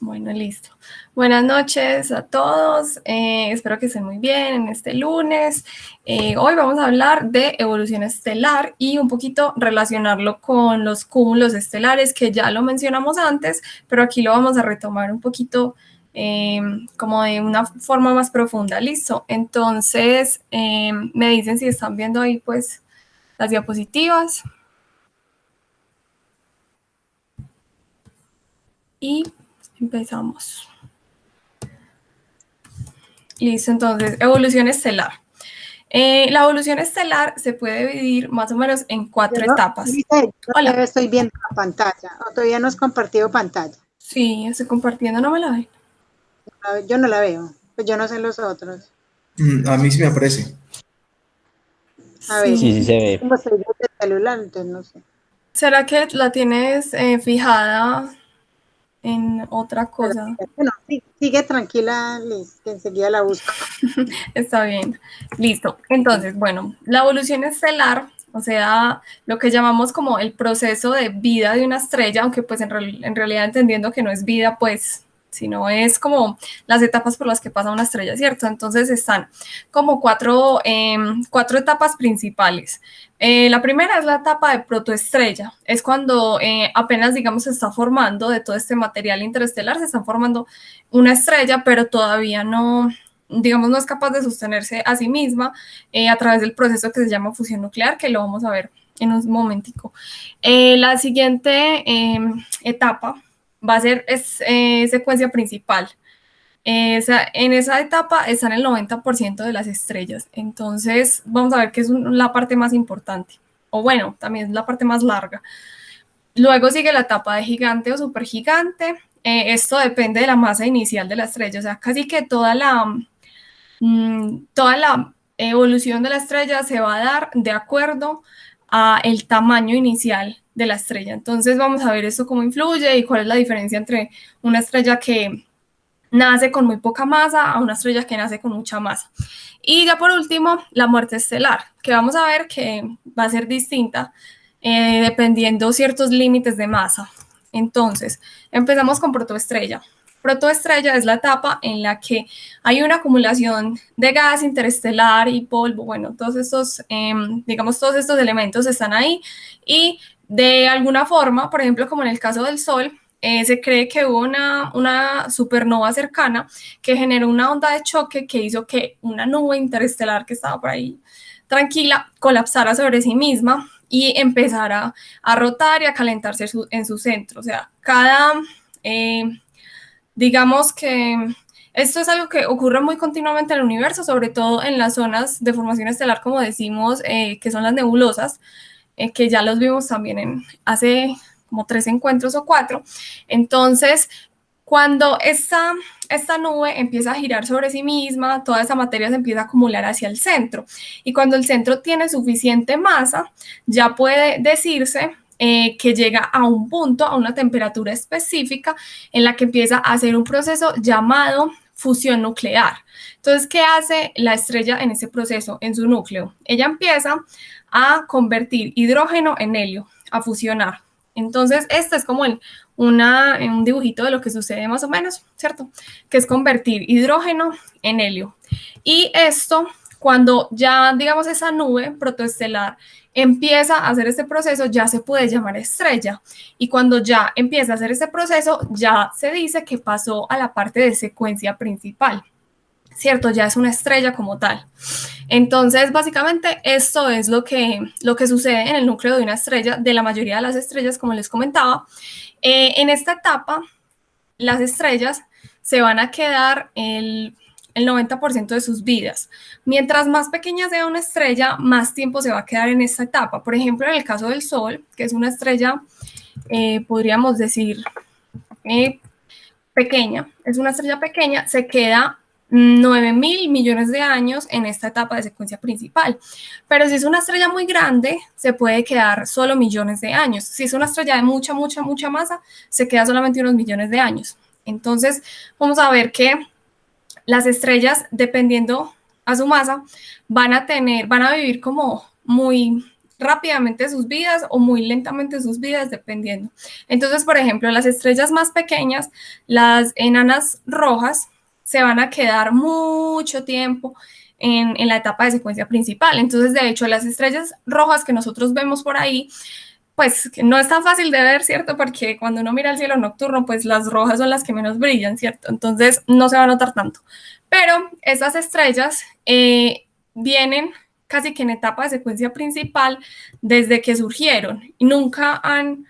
Bueno, listo. Buenas noches a todos. Espero que estén muy bien en este lunes. Hoy vamos a hablar de evolución estelar y un poquito relacionarlo con los cúmulos estelares, que ya lo mencionamos antes, pero aquí lo vamos a retomar un poquito como de una forma más profunda. Listo. Entonces, me dicen si están viendo ahí pues las diapositivas. Y empezamos. Listo, entonces, evolución estelar. La evolución estelar se puede dividir más o menos en Yo 4 no, etapas. dice, no Hola. estoy viendo la pantalla, o todavía no has compartido pantalla. Sí, estoy compartiendo, no me la ven. Yo no la veo, pues yo no sé los otros. A mí sí me aparece. A ver, Sí. Sí, sí se ve. como estoy viendo el celular, entonces no sé. ¿Será que la tienes fijada en otra Pero, cosa? bueno, sigue tranquila, Liz, que enseguida la busco. Está bien. Listo. Entonces, bueno, la evolución estelar, o sea, lo que llamamos como el proceso de vida de una estrella, aunque pues en realidad entendiendo que no es vida, pues sino es como las etapas por las que pasa una estrella, ¿cierto? Entonces están como cuatro etapas principales. La primera es la etapa de protoestrella, es cuando apenas, digamos, se está formando de todo este material interestelar, se está formando una estrella, pero todavía no, digamos, no es capaz de sostenerse a sí misma a través del proceso que se llama fusión nuclear, que lo vamos a ver en un momentico. La siguiente etapa va a ser secuencia principal. En esa etapa están el 90% de las estrellas. Entonces, vamos a ver qué es la parte más importante. O bueno, también es la parte más larga. Luego sigue la etapa de gigante o supergigante. Esto depende de la masa inicial de la estrella. O sea, casi que toda la evolución de la estrella se va a dar de acuerdo a el tamaño inicial de la estrella. Entonces vamos a ver esto cómo influye y cuál es la diferencia entre una estrella que nace con muy poca masa a una estrella que nace con mucha masa. Y ya por último, la muerte estelar, que vamos a ver que va a ser distinta dependiendo ciertos límites de masa. Entonces, empezamos con protoestrella. Protoestrella es la etapa en la que hay una acumulación de gas interestelar y polvo, bueno, todos estos, digamos, todos estos elementos están ahí y de alguna forma, por ejemplo, como en el caso del Sol, se cree que hubo una supernova cercana que generó una onda de choque que hizo que una nube interestelar que estaba por ahí tranquila colapsara sobre sí misma y empezara a rotar y a calentarse en su centro. O sea, digamos que esto es algo que ocurre muy continuamente en el universo, sobre todo en las zonas de formación estelar, como decimos, que son las nebulosas, que ya los vimos también hace como 3 encuentros o 4. Entonces, cuando esta nube empieza a girar sobre sí misma, toda esa materia se empieza a acumular hacia el centro. Y cuando el centro tiene suficiente masa, ya puede decirse que llega a un punto, a una temperatura específica, en la que empieza a hacer un proceso llamado fusión nuclear. Entonces, ¿qué hace la estrella en ese proceso, en su núcleo? Ella empieza a convertir hidrógeno en helio, a fusionar. Entonces, este es como un dibujito de lo que sucede más o menos, ¿cierto? Que es convertir hidrógeno en helio. Y esto, cuando ya, digamos, esa nube protoestelar empieza a hacer este proceso, ya se puede llamar estrella. Y cuando ya empieza a hacer este proceso, ya se dice que pasó a la parte de secuencia principal, ¿cierto? Ya es una estrella como tal. Entonces, básicamente, esto es lo que sucede en el núcleo de una estrella, de la mayoría de las estrellas, como les comentaba. En esta etapa, las estrellas se van a quedar el 90% de sus vidas. Mientras más pequeña sea una estrella, más tiempo se va a quedar en esta etapa. Por ejemplo, en el caso del Sol, que es una estrella, podríamos decir, pequeña, es una estrella pequeña, se queda 9.000 millones de años en esta etapa de secuencia principal. Pero si es una estrella muy grande, se puede quedar solo millones de años. Si es una estrella de mucha, mucha, mucha masa, se queda solamente unos millones de años. Entonces, vamos a ver que las estrellas, dependiendo a su masa, van a vivir como muy rápidamente sus vidas o muy lentamente sus vidas, dependiendo. Entonces, por ejemplo, las estrellas más pequeñas, las enanas rojas, se van a quedar mucho tiempo en la etapa de secuencia principal. Entonces, de hecho, las estrellas rojas que nosotros vemos por ahí, pues no es tan fácil de ver, ¿cierto? Porque cuando uno mira el cielo nocturno, pues las rojas son las que menos brillan, ¿cierto? Entonces no se va a notar tanto. Pero esas estrellas vienen casi que en etapa de secuencia principal desde que surgieron y nunca han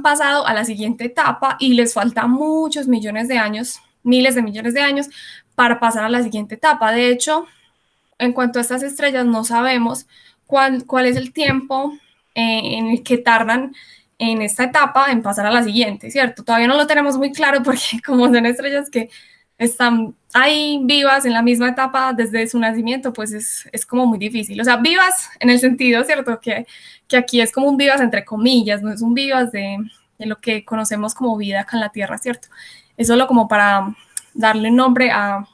pasado a la siguiente etapa y les falta muchos millones de años, miles de millones de años para pasar a la siguiente etapa. De hecho, en cuanto a estas estrellas, no sabemos cuál es el tiempo en el que tardan en esta etapa en pasar a la siguiente, ¿cierto? Todavía no lo tenemos muy claro porque como son estrellas que están ahí vivas en la misma etapa desde su nacimiento, pues es como muy difícil. O sea, vivas en el sentido, ¿cierto? Que aquí es como un vivas entre comillas, no es un vivas de lo que conocemos como vida acá en la Tierra, ¿cierto? Es solo como para darle nombre a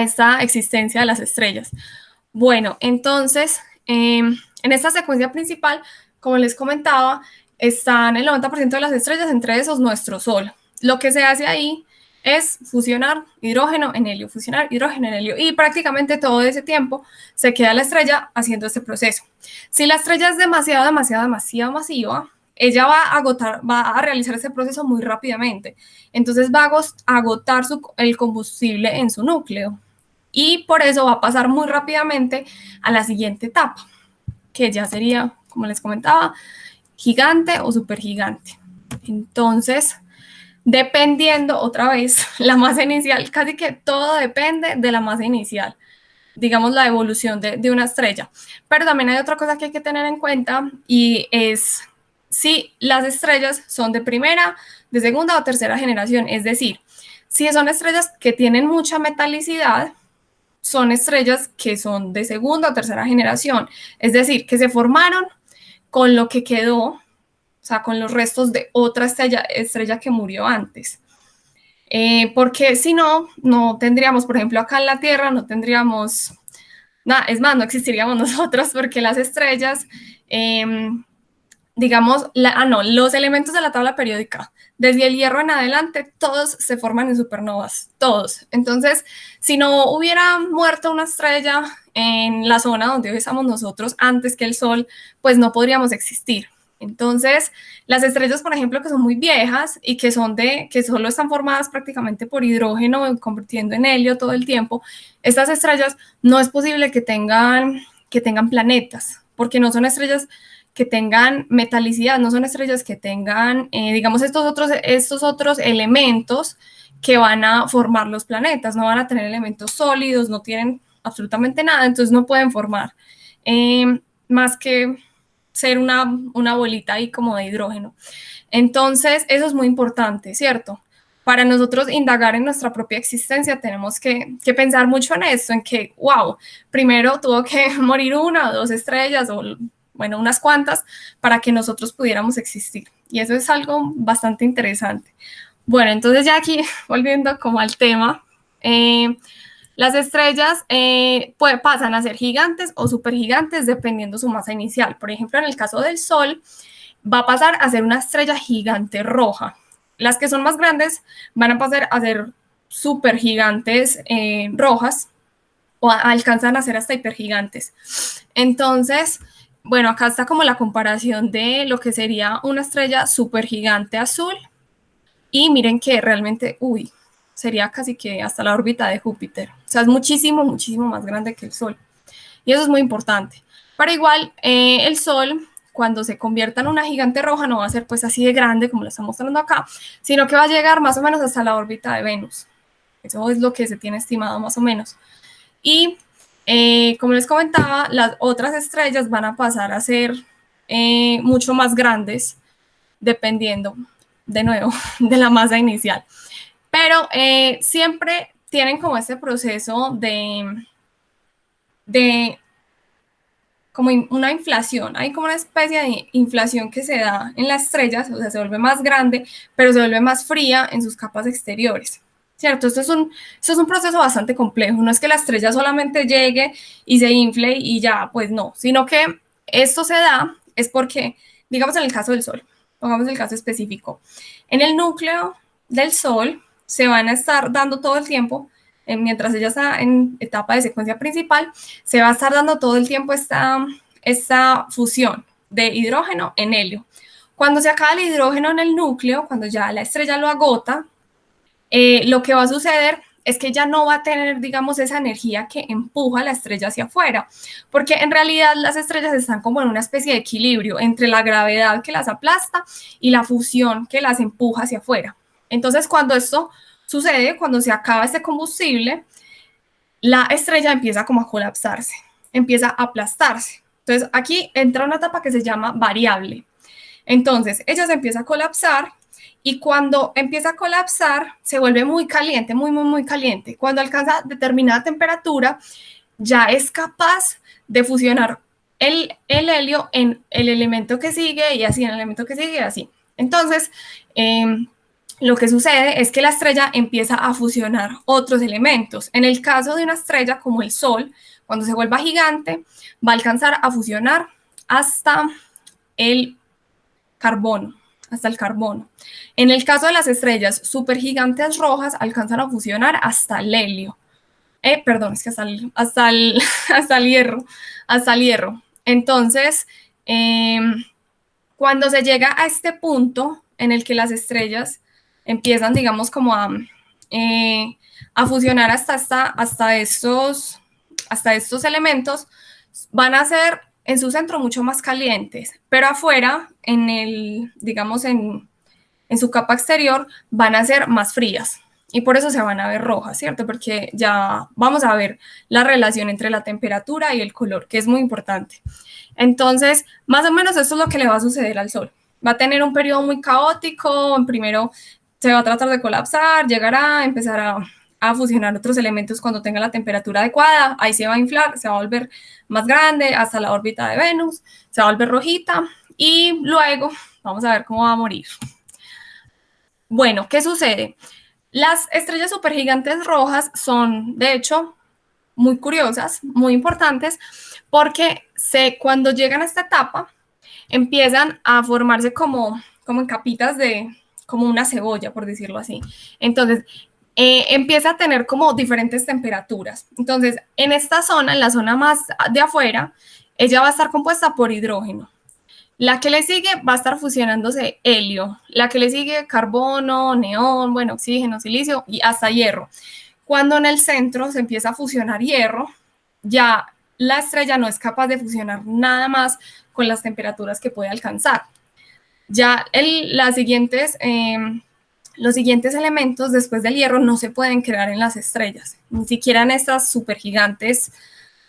esta existencia de las estrellas. Bueno, entonces, en esta secuencia principal, como les comentaba, están el 90% de las estrellas, entre esos nuestro Sol. Lo que se hace ahí es fusionar hidrógeno en helio, fusionar hidrógeno en helio, y prácticamente todo ese tiempo se queda la estrella haciendo este proceso. Si la estrella es demasiado masiva, ella va a realizar ese proceso muy rápidamente. Entonces va a agotar el combustible en su núcleo y por eso va a pasar muy rápidamente a la siguiente etapa, que ya sería, como les comentaba, gigante o supergigante. Entonces, dependiendo otra vez la masa inicial, casi que todo depende de la masa inicial, digamos la evolución de una estrella. Pero también hay otra cosa que hay que tener en cuenta y es si las estrellas son de primera, de segunda o tercera generación, es decir, si son estrellas que tienen mucha metalicidad, son estrellas que son de segunda o tercera generación, es decir, que se formaron con lo que quedó, o sea, con los restos de otra estrella que murió antes. Porque si no, no tendríamos, por ejemplo, acá en la Tierra, no tendríamos nada, es más, no existiríamos nosotros porque las estrellas, digamos, los elementos de la tabla periódica, desde el hierro en adelante, todos se forman en supernovas, todos. Entonces, si no hubiera muerto una estrella en la zona donde hoy estamos nosotros antes que el Sol, pues no podríamos existir. Entonces, las estrellas, por ejemplo, que son muy viejas y que solo están formadas prácticamente por hidrógeno, convirtiendo en helio todo el tiempo, estas estrellas no es posible que tengan planetas, porque no son estrellas que tengan metalicidad, no son estrellas que tengan, digamos, estos otros elementos que van a formar los planetas, no van a tener elementos sólidos, no tienen absolutamente nada, entonces no pueden formar más que ser una bolita ahí como de hidrógeno. Entonces, eso es muy importante, ¿cierto? Para nosotros indagar en nuestra propia existencia tenemos que pensar mucho en esto, en que, wow, primero tuvo que morir una o dos estrellas o bueno, unas cuantas, para que nosotros pudiéramos existir. Y eso es algo bastante interesante. Bueno, entonces ya aquí, volviendo como al tema, las estrellas pasan a ser gigantes o supergigantes dependiendo su masa inicial. Por ejemplo, en el caso del Sol, va a pasar a ser una estrella gigante roja. Las que son más grandes van a pasar a ser supergigantes rojas o alcanzan a ser hasta hipergigantes. Entonces, bueno, acá está como la comparación de lo que sería una estrella supergigante azul y miren que realmente, sería casi que hasta la órbita de Júpiter. O sea, es muchísimo, muchísimo más grande que el Sol. Y eso es muy importante. Pero igual, el Sol, cuando se convierta en una gigante roja, no va a ser pues así de grande como lo está mostrando acá, sino que va a llegar más o menos hasta la órbita de Venus. Eso es lo que se tiene estimado más o menos. Y como les comentaba, las otras estrellas van a pasar a ser mucho más grandes, dependiendo, de nuevo, de la masa inicial. Pero siempre tienen como este proceso de como una inflación, hay como una especie de inflación que se da en las estrellas, o sea, se vuelve más grande, pero se vuelve más fría en sus capas exteriores. ¿Cierto? Esto es un proceso bastante complejo, no es que la estrella solamente llegue y se infle y ya, pues no, sino que Esto se da es porque, digamos en el caso del Sol, pongamos el caso específico, en el núcleo del Sol se van a estar dando todo el tiempo, mientras ella está en etapa de secuencia principal, se va a estar dando todo el tiempo esta fusión de hidrógeno en helio. Cuando se acaba el hidrógeno en el núcleo, cuando ya la estrella lo agota, lo que va a suceder es que ya no va a tener, digamos, esa energía que empuja a la estrella hacia afuera, porque en realidad las estrellas están como en una especie de equilibrio entre la gravedad que las aplasta y la fusión que las empuja hacia afuera. Entonces, cuando esto sucede, cuando se acaba este combustible, la estrella empieza como a colapsarse, empieza a aplastarse. Entonces, aquí entra una etapa que se llama variable. Entonces, ella se empieza a colapsar y cuando empieza a colapsar se vuelve muy caliente, muy caliente. Cuando alcanza determinada temperatura, ya es capaz de fusionar el helio en el elemento que sigue y así en el elemento que sigue y así. Entonces, lo que sucede es que la estrella empieza a fusionar otros elementos. En el caso de una estrella como el Sol, cuando se vuelva gigante, va a alcanzar a fusionar hasta el carbono, hasta el carbono. En el caso de las estrellas supergigantes rojas, alcanzan a fusionar hasta el helio. Perdón, es que hasta el hierro. Entonces, cuando se llega a este punto en el que las estrellas empiezan, digamos, como a fusionar hasta estos elementos, van a ser en su centro mucho más calientes, pero afuera, digamos, en su capa exterior, van a ser más frías. Y por eso se van a ver rojas, ¿cierto? Porque ya vamos a ver la relación entre la temperatura y el color, que es muy importante. Entonces, más o menos esto es lo que le va a suceder al Sol. Va a tener un periodo muy caótico, primero se va a tratar de colapsar, llegará a empezar a fusionar otros elementos cuando tenga la temperatura adecuada, ahí se va a inflar, se va a volver más grande hasta la órbita de Venus, se va a volver rojita y luego vamos a ver cómo va a morir. Bueno, ¿qué sucede? Las estrellas supergigantes rojas son, de hecho, muy curiosas, muy importantes, porque cuando llegan a esta etapa, empiezan a formarse como en capitas como una cebolla, por decirlo así. Entonces, empieza a tener como diferentes temperaturas. Entonces, en esta zona, en la zona más de afuera, ella va a estar compuesta por hidrógeno. La que le sigue va a estar fusionándose helio, la que le sigue carbono, neón, bueno, oxígeno, silicio y hasta hierro. Cuando en el centro se empieza a fusionar hierro, ya la estrella no es capaz de fusionar nada más con las temperaturas que puede alcanzar. Ya los siguientes elementos después del hierro no se pueden crear en las estrellas, ni siquiera en estas supergigantes,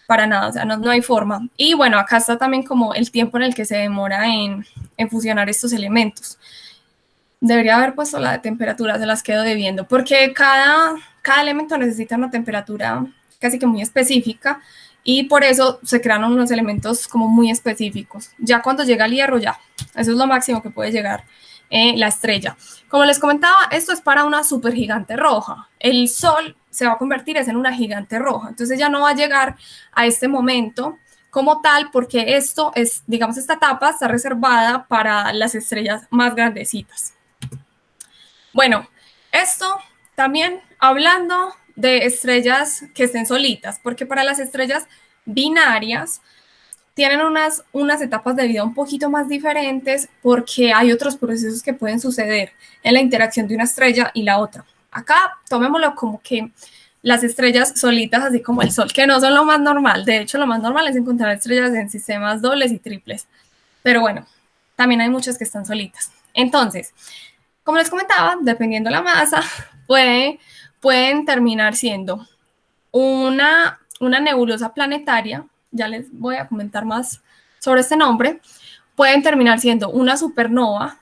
para nada, o sea, no hay forma. Y bueno, acá está también como el tiempo en el que se demora en fusionar estos elementos. Debería haber puesto la de temperatura, se las quedo debiendo, porque cada elemento necesita una temperatura casi que muy específica y por eso se crean unos elementos como muy específicos. Ya cuando llega el hierro, ya, eso es lo máximo que puede llegar la estrella. Como les comentaba, esto es para una supergigante roja. El Sol se va a convertir en una gigante roja, entonces ya no va a llegar a este momento como tal, porque esto es, digamos, esta etapa está reservada para las estrellas más grandecitas. Bueno, esto también hablando de estrellas que estén solitas, porque para las estrellas binarias tienen unas etapas de vida un poquito más diferentes porque hay otros procesos que pueden suceder en la interacción de una estrella y la otra. Acá tomémoslo como que las estrellas solitas, así como el Sol, que no son lo más normal. De hecho, lo más normal es encontrar estrellas en sistemas dobles y triples. Pero bueno, también hay muchas que están solitas. Entonces, como les comentaba, dependiendo la masa, pueden terminar siendo una nebulosa planetaria, ya les voy a comentar más sobre este nombre, pueden terminar siendo una supernova,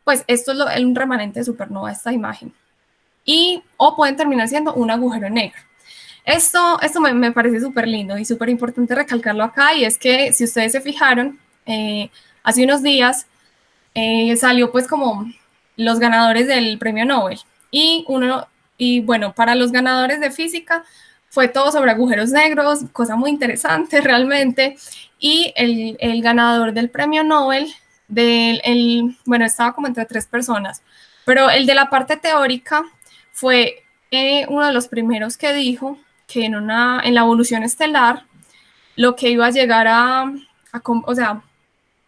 pues esto es un remanente de supernova, esta imagen, o pueden terminar siendo un agujero negro. Esto me parece súper lindo y súper importante recalcarlo acá, y es que si ustedes se fijaron, hace unos días salió pues como los ganadores del premio Nobel, y bueno, para los ganadores de física, Fue todo sobre agujeros negros, cosa muy interesante realmente. Y el ganador del premio Nobel, bueno, estaba como entre 3 personas, pero el de la parte teórica fue uno de los primeros que dijo que en la evolución estelar, lo que iba a llegar o sea,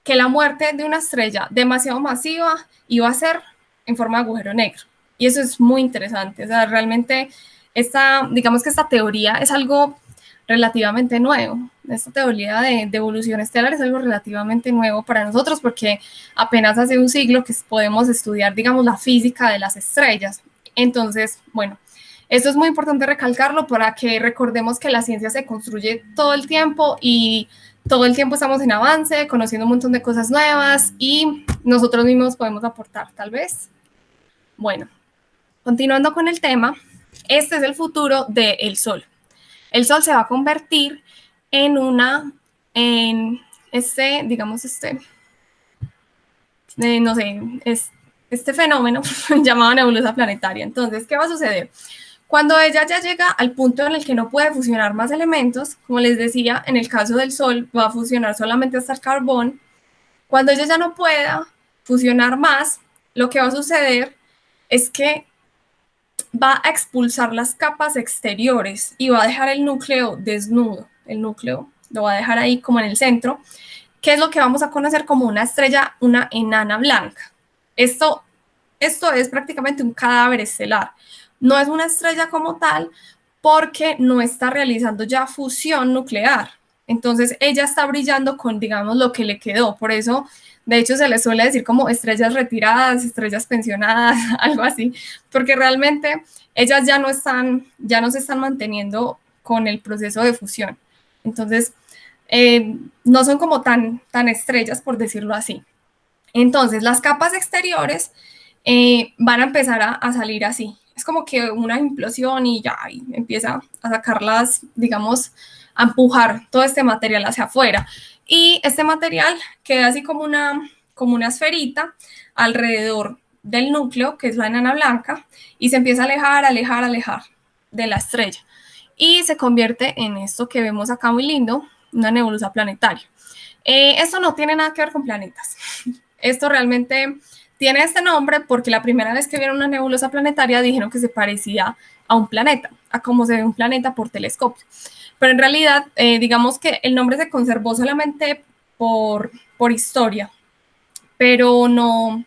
que la muerte de una estrella demasiado masiva iba a ser en forma de agujero negro. Y eso es muy interesante. O sea, realmente digamos que esta teoría es algo relativamente nuevo. Esta teoría de evolución estelar es algo relativamente nuevo para nosotros porque apenas hace un siglo que podemos estudiar, digamos, la física de las estrellas. Entonces, bueno, esto es muy importante recalcarlo para que recordemos que la ciencia se construye todo el tiempo y todo el tiempo estamos en avance, conociendo un montón de cosas nuevas y nosotros mismos podemos aportar, tal vez. Bueno, continuando con el tema, este es el futuro del Sol. El Sol se va a convertir en digamos, no sé, este fenómeno llamado nebulosa planetaria. Entonces, ¿qué va a suceder? Cuando ella ya llega al punto en el que no puede fusionar más elementos, como les decía, en el caso del Sol va a fusionar solamente hasta el carbón. Cuando ella ya no pueda fusionar más, lo que va a suceder es que va a expulsar las capas exteriores y va a dejar el núcleo desnudo. El núcleo lo va a dejar ahí como en el centro, que es lo que vamos a conocer como una estrella, una enana blanca. Esto es prácticamente un cadáver estelar. No es una estrella como tal porque no está realizando ya fusión nuclear. Entonces ella está brillando con, digamos, lo que le quedó. Por eso, de hecho, se le suele decir como estrellas retiradas, estrellas pensionadas, algo así, porque realmente ellas ya no se están manteniendo con el proceso de fusión. Entonces, no son como tan estrellas, por decirlo así. Entonces, las capas exteriores van a empezar a salir así. Es como que una implosión y ya y empieza a sacarlas, digamos, a empujar todo este material hacia afuera. Y este material queda así como una esferita alrededor del núcleo, que es la enana blanca, y se empieza a alejar de la estrella. Y se convierte en esto que vemos acá muy lindo, una nebulosa planetaria. Esto no tiene nada que ver con planetas. Esto realmente tiene este nombre porque la primera vez que vieron una nebulosa planetaria dijeron que se parecía a un planeta, a cómo se ve un planeta por telescopio. Pero en realidad, digamos que el nombre se conservó solamente por historia, pero no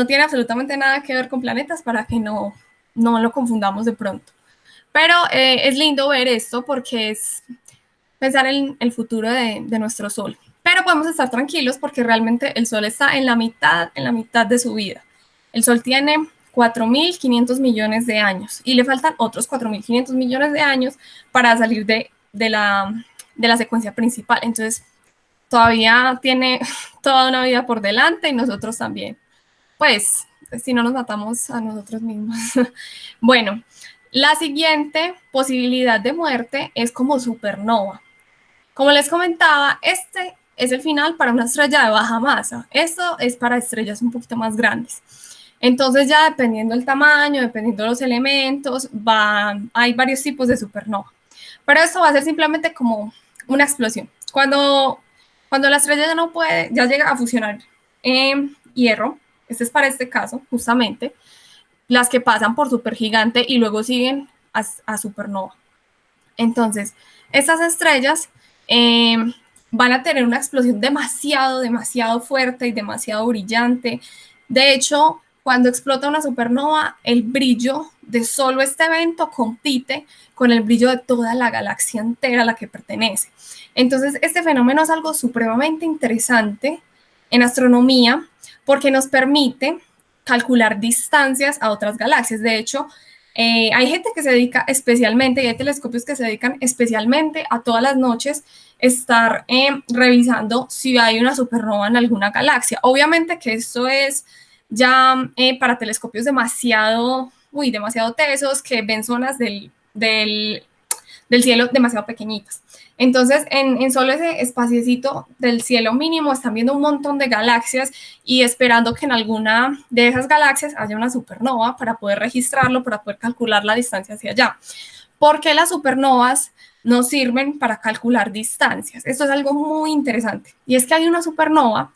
tiene absolutamente nada que ver con planetas para que no lo confundamos de pronto. Pero es lindo ver esto porque es pensar en el futuro de nuestro Sol. Pero podemos estar tranquilos porque realmente el Sol está en la mitad de su vida. El Sol tiene 4.500 millones de años y le faltan otros 4.500 millones de años para salir de la secuencia principal. Entonces, todavía tiene toda una vida por delante y nosotros también. Pues, si no nos matamos a nosotros mismos. Bueno, la siguiente posibilidad de muerte es como supernova. Como les comentaba, este es el final para una estrella de baja masa. Esto es para estrellas un poquito más grandes. Entonces ya dependiendo del tamaño, dependiendo de los elementos, hay varios tipos de supernova. Pero esto va a ser simplemente como una explosión. Cuando la estrella ya no puede, ya llega a fusionar hierro, este es para este caso, justamente, las que pasan por supergigante y luego siguen a supernova. Entonces, estas estrellas van a tener una explosión demasiado fuerte y demasiado brillante. De hecho, cuando explota una supernova, el brillo de solo este evento compite con el brillo de toda la galaxia entera a la que pertenece. Entonces, este fenómeno es algo supremamente interesante en astronomía porque nos permite calcular distancias a otras galaxias. De hecho, hay gente que se dedica especialmente, y hay telescopios que se dedican especialmente a todas las noches estar revisando si hay una supernova en alguna galaxia. Obviamente que esto es ya para telescopios demasiado tesos que ven zonas del cielo demasiado pequeñitas. Entonces, en solo ese espaciecito del cielo mínimo están viendo un montón de galaxias y esperando que en alguna de esas galaxias haya una supernova para poder registrarlo, para poder calcular la distancia hacia allá. ¿Por qué las supernovas nos sirven para calcular distancias? Esto es algo muy interesante. Y es que hay una supernova,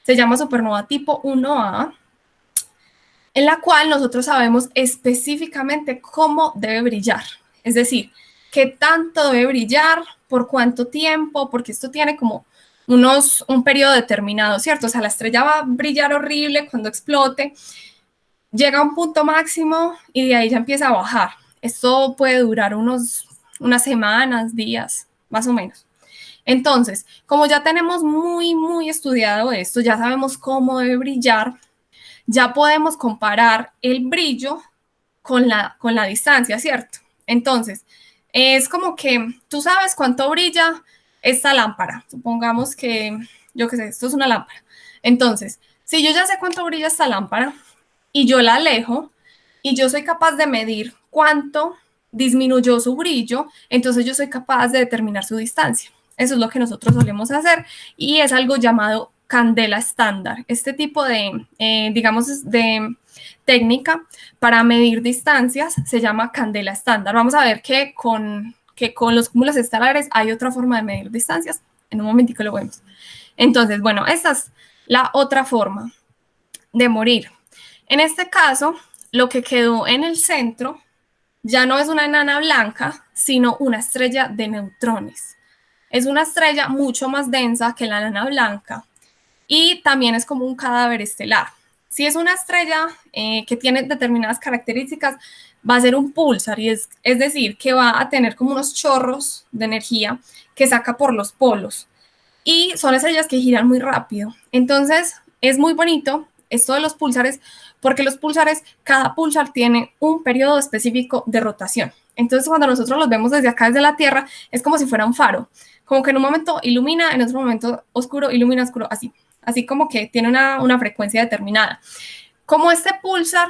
se llama supernova tipo 1A, en la cual nosotros sabemos específicamente cómo debe brillar. Es decir, qué tanto debe brillar, por cuánto tiempo, porque esto tiene como un periodo determinado, ¿cierto? O sea, la estrella va a brillar horrible cuando explote, llega a un punto máximo y de ahí ya empieza a bajar. Esto puede durar unas semanas, días, más o menos. Entonces, como ya tenemos muy estudiado esto, ya sabemos cómo debe brillar, ya podemos comparar el brillo con la distancia, ¿cierto? Entonces, es como que tú sabes cuánto brilla esta lámpara. Supongamos que, yo qué sé, esto es una lámpara. Entonces, si yo ya sé cuánto brilla esta lámpara y yo la alejo y yo soy capaz de medir cuánto disminuyó su brillo, entonces yo soy capaz de determinar su distancia. Eso es lo que nosotros solemos hacer y es algo llamado candela estándar. Este tipo de, digamos, de técnica para medir distancias se llama candela estándar. Vamos a ver que con los cúmulos estelares hay otra forma de medir distancias. En un momentico lo vemos. Entonces, bueno, esta es la otra forma de morir. En este caso, lo que quedó en el centro ya no es una enana blanca, sino una estrella de neutrones. Es una estrella mucho más densa que la enana blanca y también es como un cadáver estelar. Si es una estrella que tiene determinadas características, va a ser un pulsar, y es decir, que va a tener como unos chorros de energía que saca por los polos. Y son estrellas que giran muy rápido. Entonces, es muy bonito esto de los pulsares, porque los pulsares, cada pulsar tiene un periodo específico de rotación. Entonces, cuando nosotros los vemos desde acá, desde la Tierra, es como si fuera un faro. Como que en un momento ilumina, en otro momento oscuro, ilumina, oscuro, así. Así como que tiene una frecuencia determinada. Como este pulsar,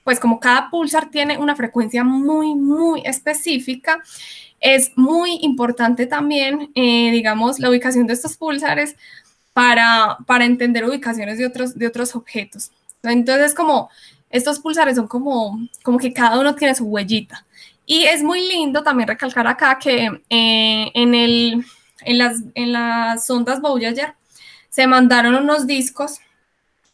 pues como cada pulsar tiene una frecuencia muy específica, es muy importante también, digamos, la ubicación de estos pulsares para entender ubicaciones de otros objetos. Entonces, como estos pulsares son como que cada uno tiene su huellita. Y es muy lindo también recalcar acá que en las sondas Voyager se mandaron unos discos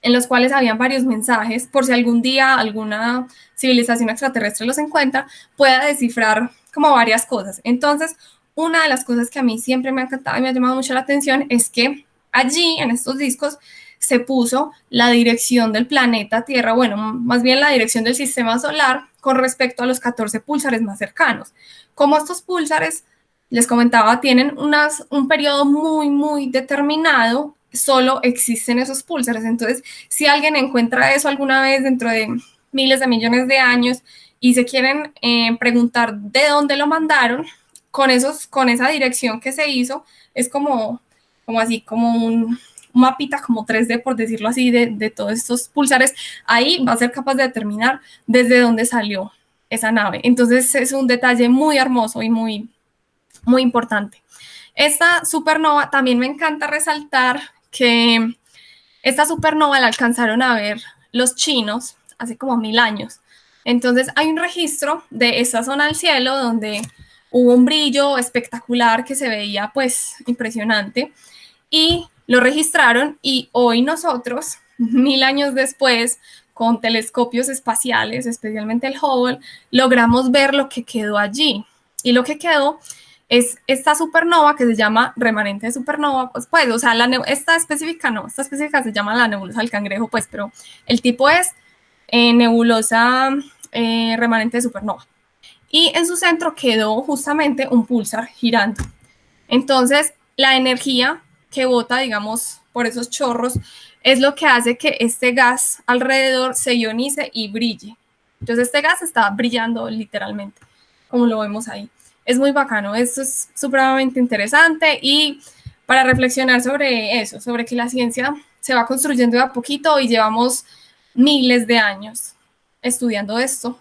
en los cuales habían varios mensajes, por si algún día alguna civilización extraterrestre los encuentra, pueda descifrar como varias cosas. Entonces, una de las cosas que a mí siempre me ha encantado y me ha llamado mucho la atención es que allí, en estos discos, se puso la dirección del planeta Tierra, bueno, más bien la dirección del sistema solar con respecto a los 14 púlsares más cercanos. Como estos púlsares, les comentaba, tienen un periodo muy determinado, solo existen esos púlsares. Entonces, si alguien encuentra eso alguna vez dentro de miles de millones de años y se quieren preguntar de dónde lo mandaron, con esa dirección que se hizo, es como así, como un mapita como 3D, por decirlo así, de todos estos púlsares. Ahí va a ser capaz de determinar desde dónde salió esa nave. Entonces, es un detalle muy hermoso y muy importante. Esta supernova también me encanta resaltar que esta supernova la alcanzaron a ver los chinos hace como 1000 años. Entonces hay un registro de esa zona del cielo donde hubo un brillo espectacular que se veía pues impresionante y lo registraron y hoy nosotros, 1000 años después, con telescopios espaciales, especialmente el Hubble, logramos ver lo que quedó allí. Y lo que quedó es esta supernova que se llama remanente de supernova, pues o sea, esta específica no, esta específica se llama la nebulosa del cangrejo, pues, pero el tipo es nebulosa remanente de supernova. Y en su centro quedó justamente un pulsar girando. Entonces, la energía que bota, digamos, por esos chorros, es lo que hace que este gas alrededor se ionice y brille. Entonces, este gas está brillando literalmente, como lo vemos ahí. Es muy bacano, esto es supremamente interesante y para reflexionar sobre eso, sobre que la ciencia se va construyendo de a poquito y llevamos miles de años estudiando esto.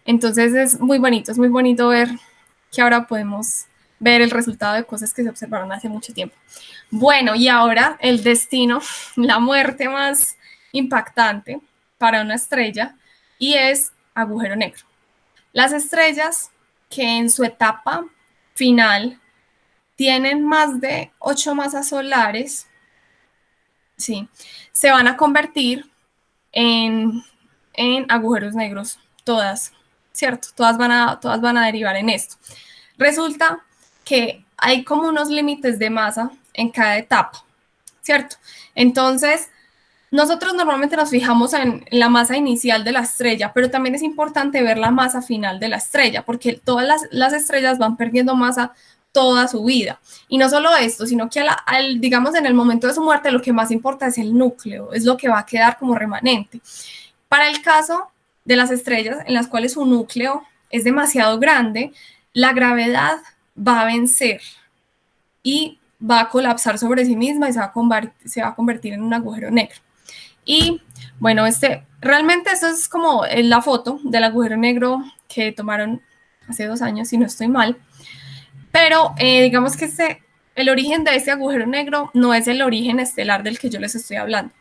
Entonces es muy bonito ver que ahora podemos ver el resultado de cosas que se observaron hace mucho tiempo. Bueno, y ahora el destino, la muerte más impactante para una estrella, y es agujero negro. Las estrellas que en su etapa final tienen más de 8 masas solares, sí, se van a convertir en, en agujeros negros, todas, ¿cierto? Todas van a derivar en esto. Resulta que hay como unos límites de masa en cada etapa, ¿cierto? Entonces, nosotros normalmente nos fijamos en la masa inicial de la estrella, pero también es importante ver la masa final de la estrella, porque todas las estrellas van perdiendo masa toda su vida. Y no solo esto, sino que digamos en el momento de su muerte lo que más importa es el núcleo, es lo que va a quedar como remanente. Para el caso de las estrellas en las cuales su núcleo es demasiado grande, la gravedad va a vencer y va a colapsar sobre sí misma y se va a convertir en un agujero negro. Y bueno, realmente eso es como la foto del agujero negro que tomaron hace 2 años, si no estoy mal. Pero digamos que el origen de este agujero negro no es el origen estelar del que yo les estoy hablando.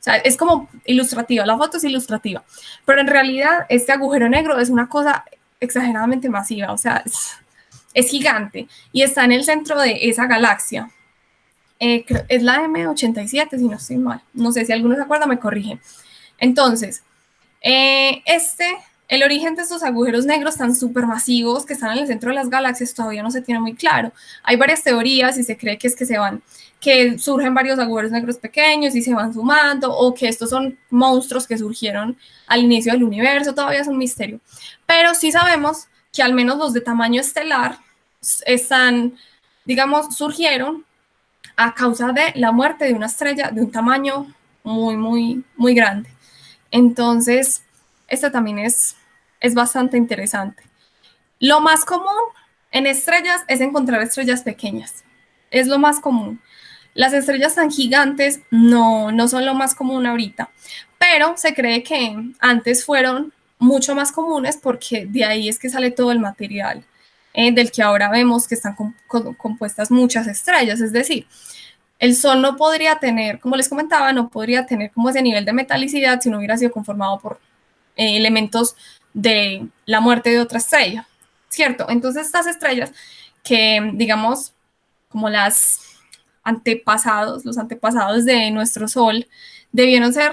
O sea, es como ilustrativa, la foto es ilustrativa, pero en realidad este agujero negro es una cosa exageradamente masiva, o sea, es gigante y está en el centro de esa galaxia. Es la M87, si no estoy mal. No sé si alguno se acuerda, me corrige. Entonces, eh, este, el origen de estos agujeros negros tan supermasivos que están en el centro de las galaxias todavía no se tiene muy claro. Hay varias teorías y se cree que es que surgen varios agujeros negros pequeños y se van sumando, o que estos son monstruos que surgieron al inicio del universo, todavía es un misterio. Pero sí sabemos que al menos los de tamaño estelar surgieron a causa de la muerte de una estrella de un tamaño muy, muy, muy grande. Entonces, esto también es bastante interesante. Lo más común en estrellas es encontrar estrellas pequeñas. Es lo más común. Las estrellas tan gigantes no son lo más común ahorita, pero se cree que antes fueron mucho más comunes porque de ahí es que sale todo el material del que ahora vemos que están compuestas muchas estrellas. Es decir, el Sol no podría tener, como les comentaba, no podría tener como ese nivel de metalicidad si no hubiera sido conformado por elementos de la muerte de otra estrella, ¿cierto? Entonces estas estrellas que, digamos, como los antepasados de nuestro Sol, debieron ser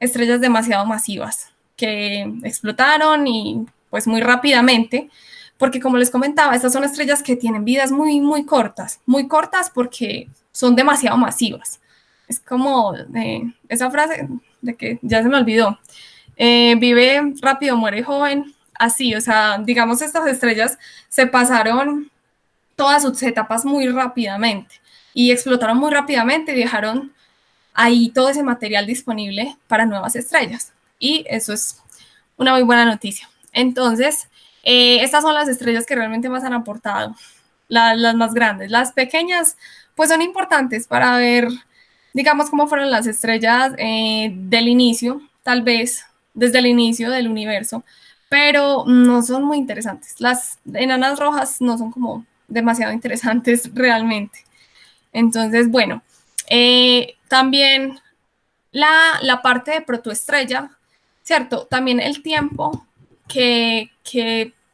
estrellas demasiado masivas, que explotaron y pues muy rápidamente, porque como les comentaba, estas son estrellas que tienen vidas muy, muy cortas porque son demasiado masivas. Es como esa frase de que ya se me olvidó, vive rápido, muere joven, así, o sea, digamos, estas estrellas se pasaron todas sus etapas muy rápidamente y explotaron muy rápidamente y dejaron ahí todo ese material disponible para nuevas estrellas. Y eso es una muy buena noticia. Entonces, estas son las estrellas que realmente más han aportado, las más grandes. Las pequeñas, pues son importantes para ver, digamos, cómo fueron las estrellas del inicio, tal vez desde el inicio del universo, pero no son muy interesantes. Las enanas rojas no son como demasiado interesantes realmente. Entonces, bueno, también la parte de protoestrella, ¿cierto? También el tiempo que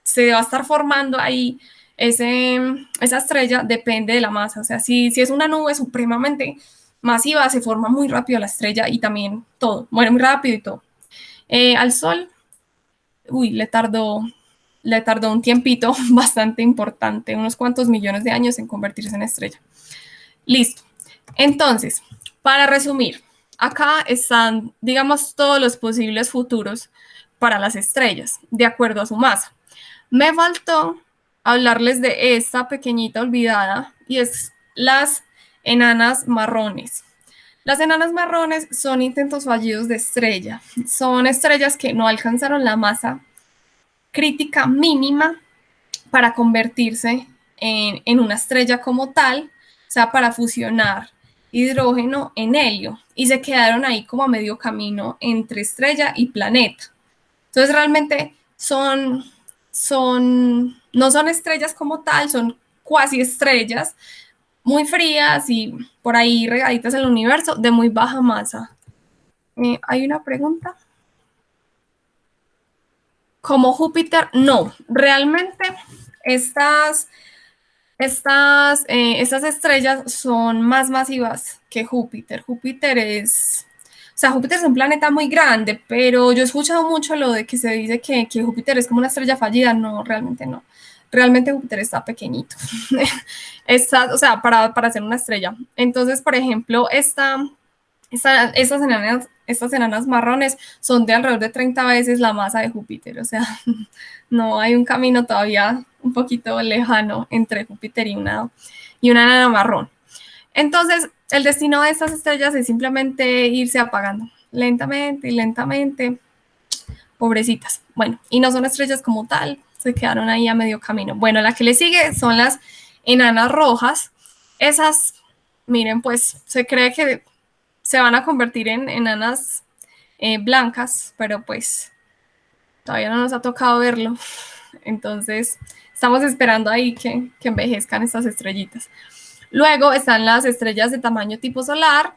se va a estar formando ahí esa estrella depende de la masa. O sea, si es una nube supremamente masiva, se forma muy rápido la estrella y también todo, muere muy rápido y todo. Al Sol, uy, le tardó un tiempito bastante importante, unos cuantos millones de años en convertirse en estrella. Listo. Entonces, para resumir, acá están, digamos, todos los posibles futuros para las estrellas, de acuerdo a su masa. Me faltó hablarles de esta pequeñita olvidada y es las enanas marrones. Las enanas marrones son intentos fallidos de estrella. Son estrellas que no alcanzaron la masa crítica mínima para convertirse en una estrella como tal, o sea, para fusionar hidrógeno en helio, y se quedaron ahí como a medio camino entre estrella y planeta. Entonces realmente no son estrellas como tal, son cuasi estrellas muy frías y por ahí regaditas en el universo de muy baja masa. ¿Hay una pregunta? Como Júpiter, no. Realmente estas, estas estrellas son más masivas que Júpiter. O sea, Júpiter es un planeta muy grande, pero yo he escuchado mucho lo de que se dice que Júpiter es como una estrella fallida. No, realmente no. Realmente Júpiter está pequeñito. Está, o sea, para ser una estrella. Entonces, por ejemplo, estas enanas marrones son de alrededor de 30 veces la masa de Júpiter. O sea, no hay un camino todavía un poquito lejano entre Júpiter y una enana marrón. Entonces, el destino de estas estrellas es simplemente irse apagando lentamente y lentamente, pobrecitas. Bueno, y no son estrellas como tal, se quedaron ahí a medio camino. Bueno, la que le sigue son las enanas rojas. Esas, miren, pues se cree que se van a convertir en enanas blancas, pero pues todavía no nos ha tocado verlo. Entonces, estamos esperando ahí que envejezcan estas estrellitas. Luego están las estrellas de tamaño tipo solar,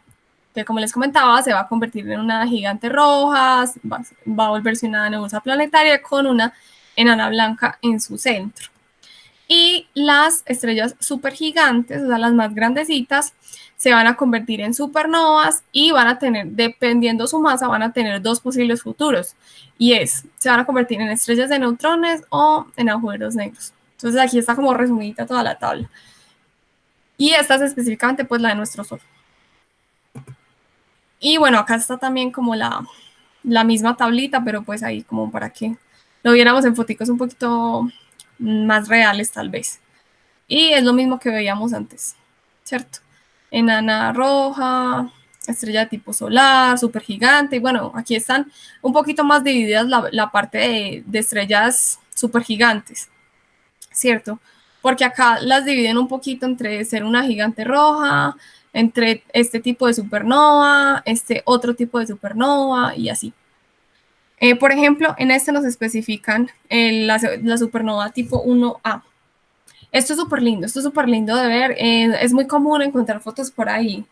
que como les comentaba, se va a convertir en una gigante roja, va a volverse una nebulosa planetaria con una enana blanca en su centro. Y las estrellas supergigantes, o sea, las más grandecitas, se van a convertir en supernovas y van a tener, dependiendo su masa, van a tener dos posibles futuros. Y se van a convertir en estrellas de neutrones o en agujeros negros. Entonces aquí está como resumidita toda la tabla. Y esta es específicamente pues la de nuestro Sol. Y bueno, acá está también como la misma tablita, pero pues ahí como para que lo viéramos en foticos un poquito más reales tal vez. Y es lo mismo que veíamos antes, ¿cierto? Enana roja, estrella de tipo solar, supergigante. Y bueno, aquí están un poquito más divididas la parte de estrellas supergigantes, ¿cierto? Porque acá las dividen un poquito entre ser una gigante roja, entre este tipo de supernova, este otro tipo de supernova y así. Por ejemplo, en este nos especifican la supernova tipo 1A. Esto es súper lindo de ver. Es muy común encontrar fotos por ahí,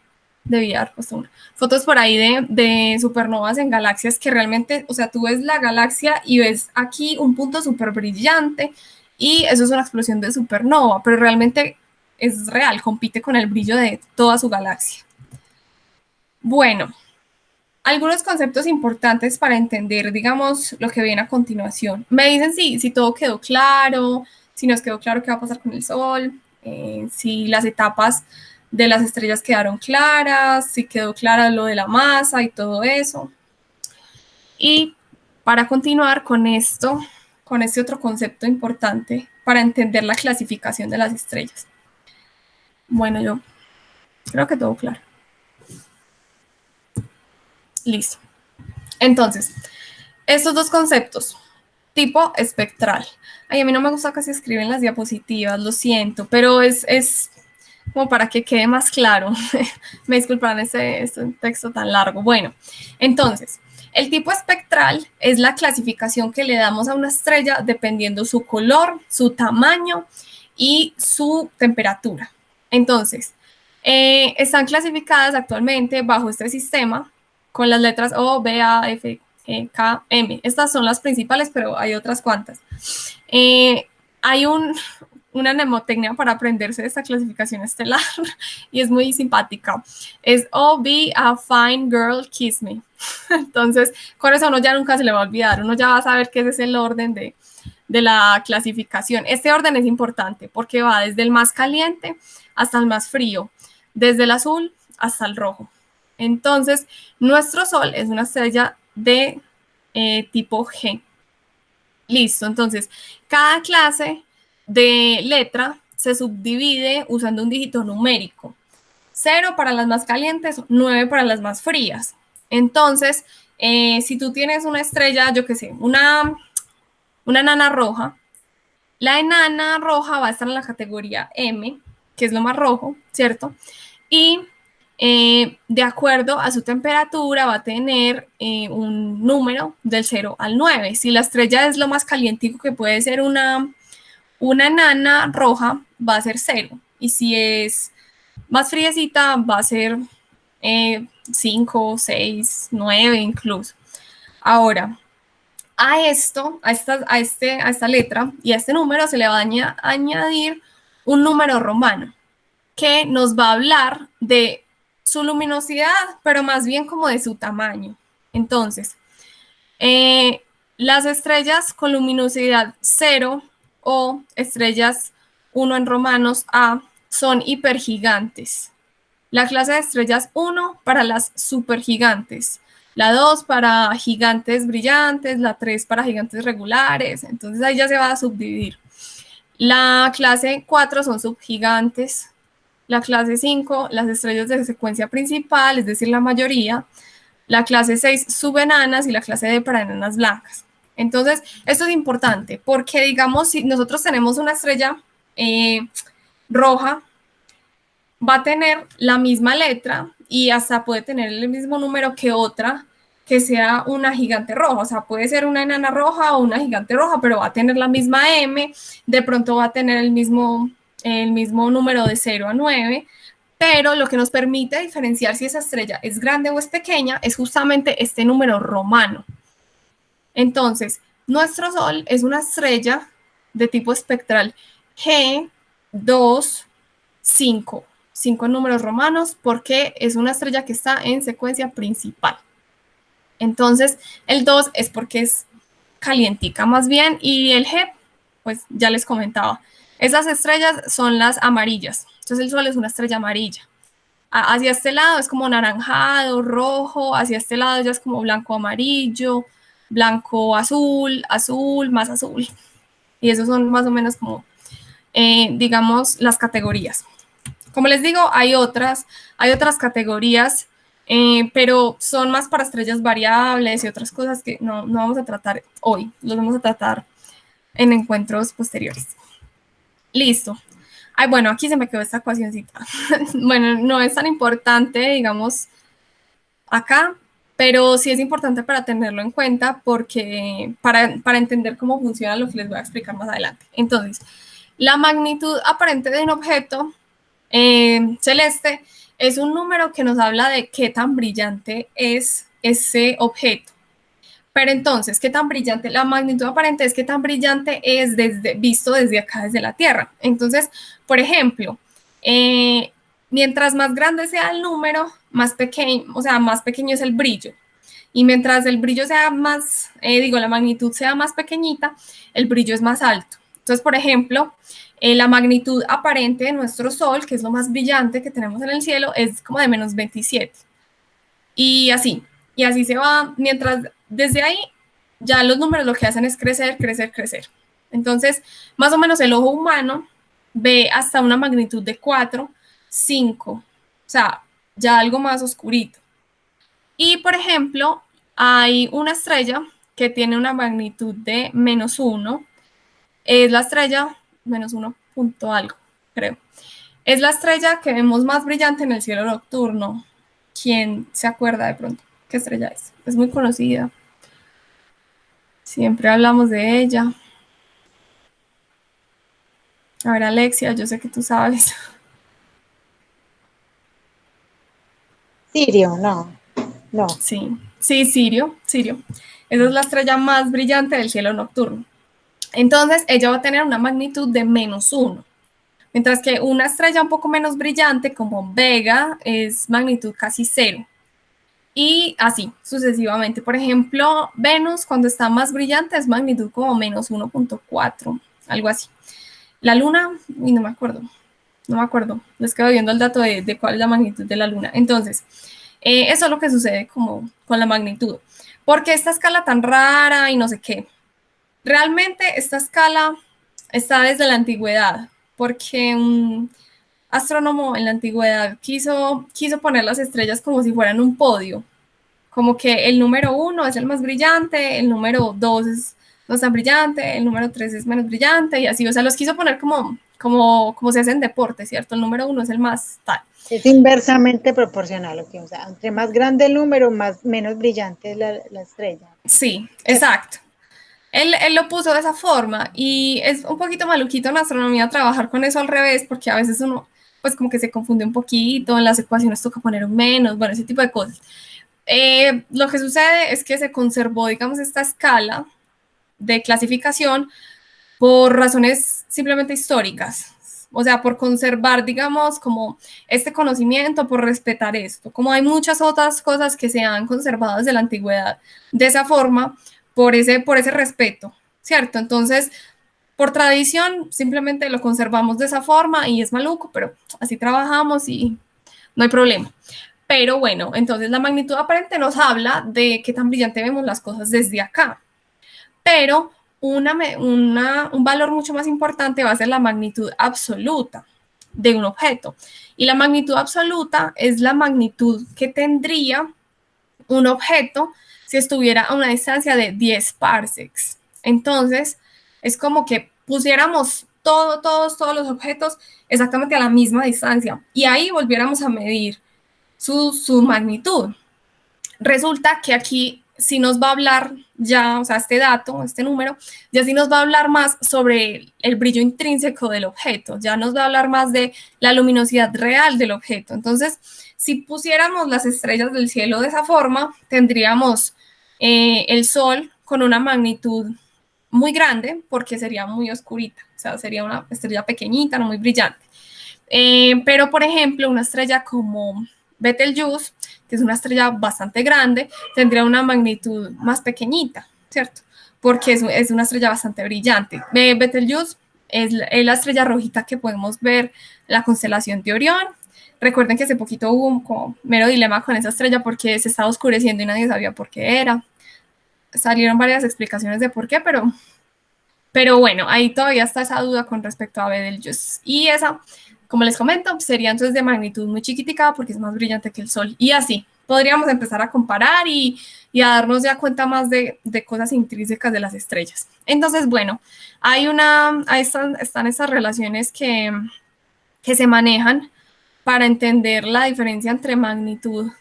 debía haber puesto una, fotos por ahí de supernovas en galaxias que realmente, o sea, tú ves la galaxia y ves aquí un punto súper brillante y eso es una explosión de supernova, pero realmente es real, compite con el brillo de toda su galaxia. Bueno, algunos conceptos importantes para entender, digamos, lo que viene a continuación. Me dicen si todo quedó claro, si nos quedó claro qué va a pasar con el Sol, si las etapas de las estrellas quedaron claras, si quedó clara lo de la masa y todo eso. Y para continuar con esto, con este otro concepto importante para entender la clasificación de las estrellas. Bueno, yo creo que todo claro. Listo. Entonces, estos dos conceptos, tipo espectral. Ay, a mí no me gusta casi escribir en las diapositivas, lo siento, pero es como para que quede más claro. Me disculpan este texto tan largo. Bueno, entonces, el tipo espectral es la clasificación que le damos a una estrella dependiendo su color, su tamaño y su temperatura. Entonces, están clasificadas actualmente bajo este sistema con las letras O, B, A, F, K, M. Estas son las principales, pero hay otras cuantas. Hay una mnemotecnia para aprenderse esta clasificación estelar y es muy simpática. Es O, B, A fine girl, kiss me. Entonces, con eso uno ya nunca se le va a olvidar. Uno ya va a saber que ese es el orden de la clasificación. Este orden es importante porque va desde el más caliente hasta el más frío, desde el azul hasta el rojo. Entonces, nuestro Sol es una estrella de tipo G. Listo, entonces, cada clase de letra se subdivide usando un dígito numérico. 0 para las más calientes, 9 para las más frías. Entonces, si tú tienes una estrella, yo qué sé, una enana roja, la enana roja va a estar en la categoría M, que es lo más rojo, ¿cierto? Y de acuerdo a su temperatura va a tener un número del 0 al 9. Si la estrella es lo más calientico que puede ser una enana roja, va a ser 0. Y si es más friecita, va a ser 5, 6, 9 incluso. Ahora, A esto, a esta letra y a este número se le va a añadir un número romano que nos va a hablar de su luminosidad, pero más bien como de su tamaño. Entonces, eh, las estrellas con luminosidad 0 o estrellas 1 en romanos A son hipergigantes. La clase de estrellas 1 para las supergigantes, la 2 para gigantes brillantes, la 3 para gigantes regulares, entonces ahí ya se va a subdividir. La clase 4 son subgigantes, la clase 5 las estrellas de secuencia principal, es decir, la mayoría, la clase 6 subenanas y la clase D para enanas blancas. Entonces, esto es importante porque, digamos, si nosotros tenemos una estrella roja, va a tener la misma letra y hasta puede tener el mismo número que otra que sea una gigante roja, o sea, puede ser una enana roja o una gigante roja, pero va a tener la misma M, de pronto va a tener el mismo número de 0 a 9, pero lo que nos permite diferenciar si esa estrella es grande o es pequeña es justamente este número romano. Entonces, nuestro Sol es una estrella de tipo espectral G2, 5 números romanos, porque es una estrella que está en secuencia principal. Entonces, el 2 es porque es calientica más bien, y el G, pues ya les comentaba, esas estrellas son las amarillas. Entonces, el Sol es una estrella amarilla. Hacia este lado es como naranjado, rojo, hacia este lado ya es como blanco, amarillo, blanco, azul, azul, más azul. Y esos son más o menos como, digamos, las categorías. Como les digo, hay otras categorías, pero son más para estrellas variables y otras cosas que no vamos a tratar hoy, los vamos a tratar en encuentros posteriores. Listo. Ay, bueno, aquí se me quedó esta ecuacióncita. Bueno, no es tan importante, digamos, acá, pero sí es importante para tenerlo en cuenta porque para entender cómo funciona lo que les voy a explicar más adelante. Entonces, la magnitud aparente de un objeto celeste es un número que nos habla de qué tan brillante es ese objeto. Pero entonces, ¿qué tan brillante? La magnitud aparente es qué tan brillante es visto desde acá, desde la Tierra. Entonces, por ejemplo, mientras más grande sea el número, más pequeño, o sea, más pequeño es el brillo. Y mientras el brillo sea más, la magnitud sea más pequeñita, el brillo es más alto. Entonces, por ejemplo, la magnitud aparente de nuestro Sol, que es lo más brillante que tenemos en el cielo, es como de menos 27. Y así se va, mientras desde ahí ya los números lo que hacen es crecer, crecer, crecer. Entonces, más o menos el ojo humano ve hasta una magnitud de 4, 5, o sea, ya algo más oscurito. Y, por ejemplo, hay una estrella que tiene una magnitud de menos 1, es la estrella menos 1 punto algo, creo. Es la estrella que vemos más brillante en el cielo nocturno. ¿Quién se acuerda de pronto qué estrella es? Es muy conocida. Siempre hablamos de ella. A ver, Alexia, yo sé que tú sabes. Sirio, no. Sí, Sirio. Esa es la estrella más brillante del cielo nocturno. Entonces, ella va a tener una magnitud de menos 1. Mientras que una estrella un poco menos brillante, como Vega, es magnitud casi 0. Y así, sucesivamente. Por ejemplo, Venus, cuando está más brillante, es magnitud como menos 1.4, algo así. La Luna, no me acuerdo. Les quedo viendo el dato de cuál es la magnitud de la Luna. Entonces, eso es lo que sucede como con la magnitud. ¿Por qué esta escala tan rara y no sé qué? Realmente esta escala está desde la antigüedad, porque un astrónomo en la antigüedad quiso poner las estrellas como si fueran un podio, como que el número 1 es el más brillante, el número 2 es no es tan brillante, el número 3 es menos brillante y así, o sea, los quiso poner como se hace en deporte, ¿cierto? El número 1 es el más tal. Es inversamente proporcional, o sea, entre más grande el número, menos brillante es la estrella. Sí, exacto. Él lo puso de esa forma y es un poquito maluquito en astronomía trabajar con eso al revés, porque a veces uno, pues como que se confunde un poquito, en las ecuaciones toca poner un menos, bueno, ese tipo de cosas. Lo que sucede es que se conservó, digamos, esta escala de clasificación por razones simplemente históricas. O sea, por conservar, digamos, como este conocimiento, por respetar esto. Como hay muchas otras cosas que se han conservado desde la antigüedad de esa forma, por ese respeto, ¿cierto? Entonces, por tradición, simplemente lo conservamos de esa forma y es maluco, pero así trabajamos y no hay problema. Pero bueno, entonces la magnitud aparente nos habla de qué tan brillante vemos las cosas desde acá. Pero un valor mucho más importante va a ser la magnitud absoluta de un objeto. Y la magnitud absoluta es la magnitud que tendría un objeto si estuviera a una distancia de 10 parsecs. Entonces, es como que pusiéramos todos los objetos exactamente a la misma distancia y ahí volviéramos a medir su magnitud. Resulta que aquí sí nos va a hablar ya, o sea, este dato, este número, ya sí nos va a hablar más sobre el brillo intrínseco del objeto, ya nos va a hablar más de la luminosidad real del objeto. Entonces, si pusiéramos las estrellas del cielo de esa forma, tendríamos el Sol con una magnitud muy grande porque sería muy oscurita, o sea, sería una estrella pequeñita, no muy brillante. Pero, por ejemplo, una estrella como Betelgeuse, que es una estrella bastante grande, tendría una magnitud más pequeñita, ¿cierto? Porque es una estrella bastante brillante. Betelgeuse es la estrella rojita que podemos ver en la constelación de Orión. Recuerden que hace poquito hubo un como mero dilema con esa estrella porque se estaba oscureciendo y nadie sabía por qué era. Salieron varias explicaciones de por qué, pero bueno, ahí todavía está esa duda con respecto a Betelgeuse. Y esa, como les comento, sería entonces de magnitud muy chiquitica porque es más brillante que el Sol. Y así, podríamos empezar a comparar y a darnos ya cuenta más de cosas intrínsecas de las estrellas. Entonces, bueno, ahí están esas relaciones que se manejan para entender la diferencia entre magnitud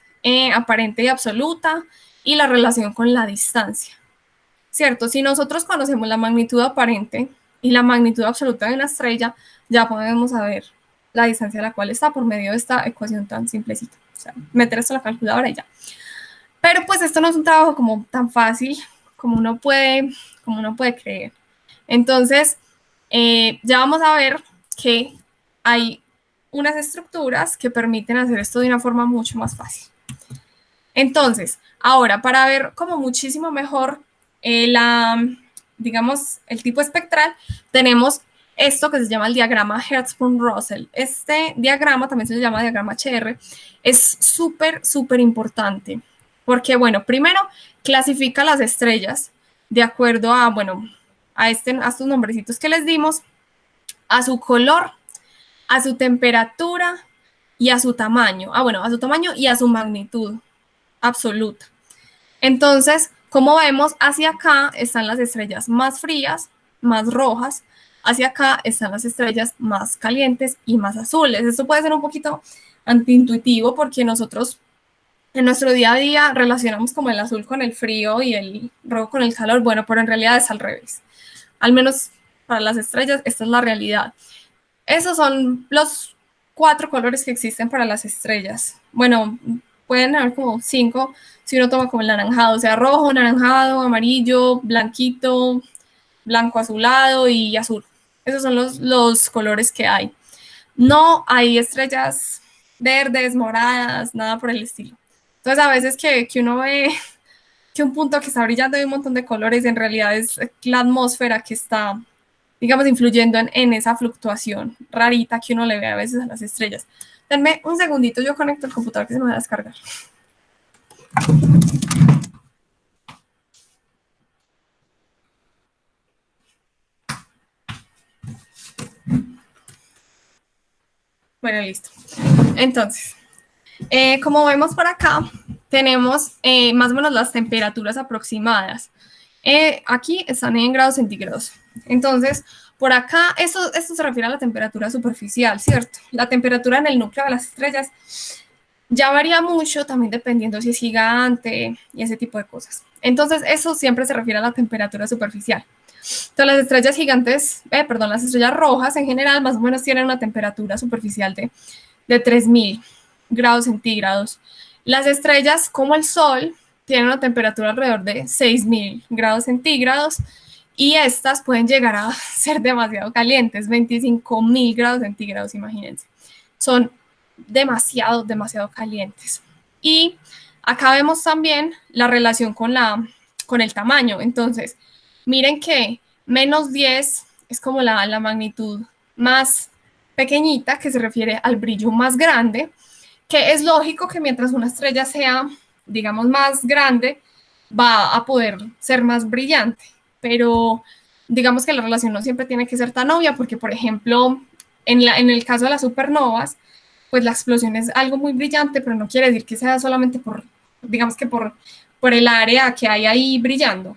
aparente y absoluta y la relación con la distancia. ¿Cierto? Si nosotros conocemos la magnitud aparente y la magnitud absoluta de una estrella, ya podemos saber la distancia a la cual está por medio de esta ecuación tan simplecita. O sea, meter esto en la calculadora y ya. Pero pues esto no es un trabajo como tan fácil como uno puede creer. Entonces, ya vamos a ver que hay unas estructuras que permiten hacer esto de una forma mucho más fácil. Entonces, ahora, para ver como muchísimo mejor digamos, el tipo espectral, tenemos esto que se llama el diagrama Hertzsprung-Russell. Este diagrama, también se llama diagrama HR, es súper importante, porque, bueno, primero, clasifica las estrellas de acuerdo a, bueno, a estos nombrecitos que les dimos, a su color, a su temperatura y a su tamaño. Bueno, a su tamaño y a su magnitud absoluta. Entonces, como vemos, hacia acá están las estrellas más frías, más rojas, hacia acá están las estrellas más calientes y más azules. Esto puede ser un poquito antiintuitivo porque nosotros en nuestro día a día relacionamos como el azul con el frío y el rojo con el calor, bueno, pero en realidad es al revés. Al menos para las estrellas, esta es la realidad. Esos son los 4 colores que existen para las estrellas. Bueno, pueden haber como 5 si uno toma como el naranjado, o sea, rojo, naranjado, amarillo, blanquito, blanco azulado y azul. Esos son los colores que hay. No hay estrellas verdes, moradas, nada por el estilo. Entonces, a veces que uno ve que un punto que está brillando de un montón de colores, en realidad es la atmósfera que está, digamos, influyendo en esa fluctuación rarita que uno le ve a veces a las estrellas. Denme un segundito, yo conecto el computador que se me va a descargar. Bueno, listo. Entonces, como vemos por acá, tenemos más o menos las temperaturas aproximadas. Aquí están en grados centígrados. Entonces, por acá, esto se refiere a la temperatura superficial, ¿cierto? La temperatura en el núcleo de las estrellas ya varía mucho, también dependiendo si es gigante y ese tipo de cosas. Entonces, eso siempre se refiere a la temperatura superficial. Entonces, las estrellas gigantes, las estrellas rojas en general, más o menos tienen una temperatura superficial de 3000 grados centígrados. Las estrellas como el Sol tienen una temperatura alrededor de 6000 grados centígrados y estas pueden llegar a ser demasiado calientes, 25.000 grados centígrados, imagínense. Son demasiado, demasiado calientes. Y acá vemos también la relación con el tamaño. Entonces, miren que -10 es como la magnitud más pequeñita, que se refiere al brillo más grande, que es lógico que mientras una estrella sea, digamos, más grande, va a poder ser más brillante, pero digamos que la relación no siempre tiene que ser tan obvia, porque por ejemplo, en el caso de las supernovas, pues la explosión es algo muy brillante, pero no quiere decir que sea solamente por, digamos que por el área que hay ahí brillando,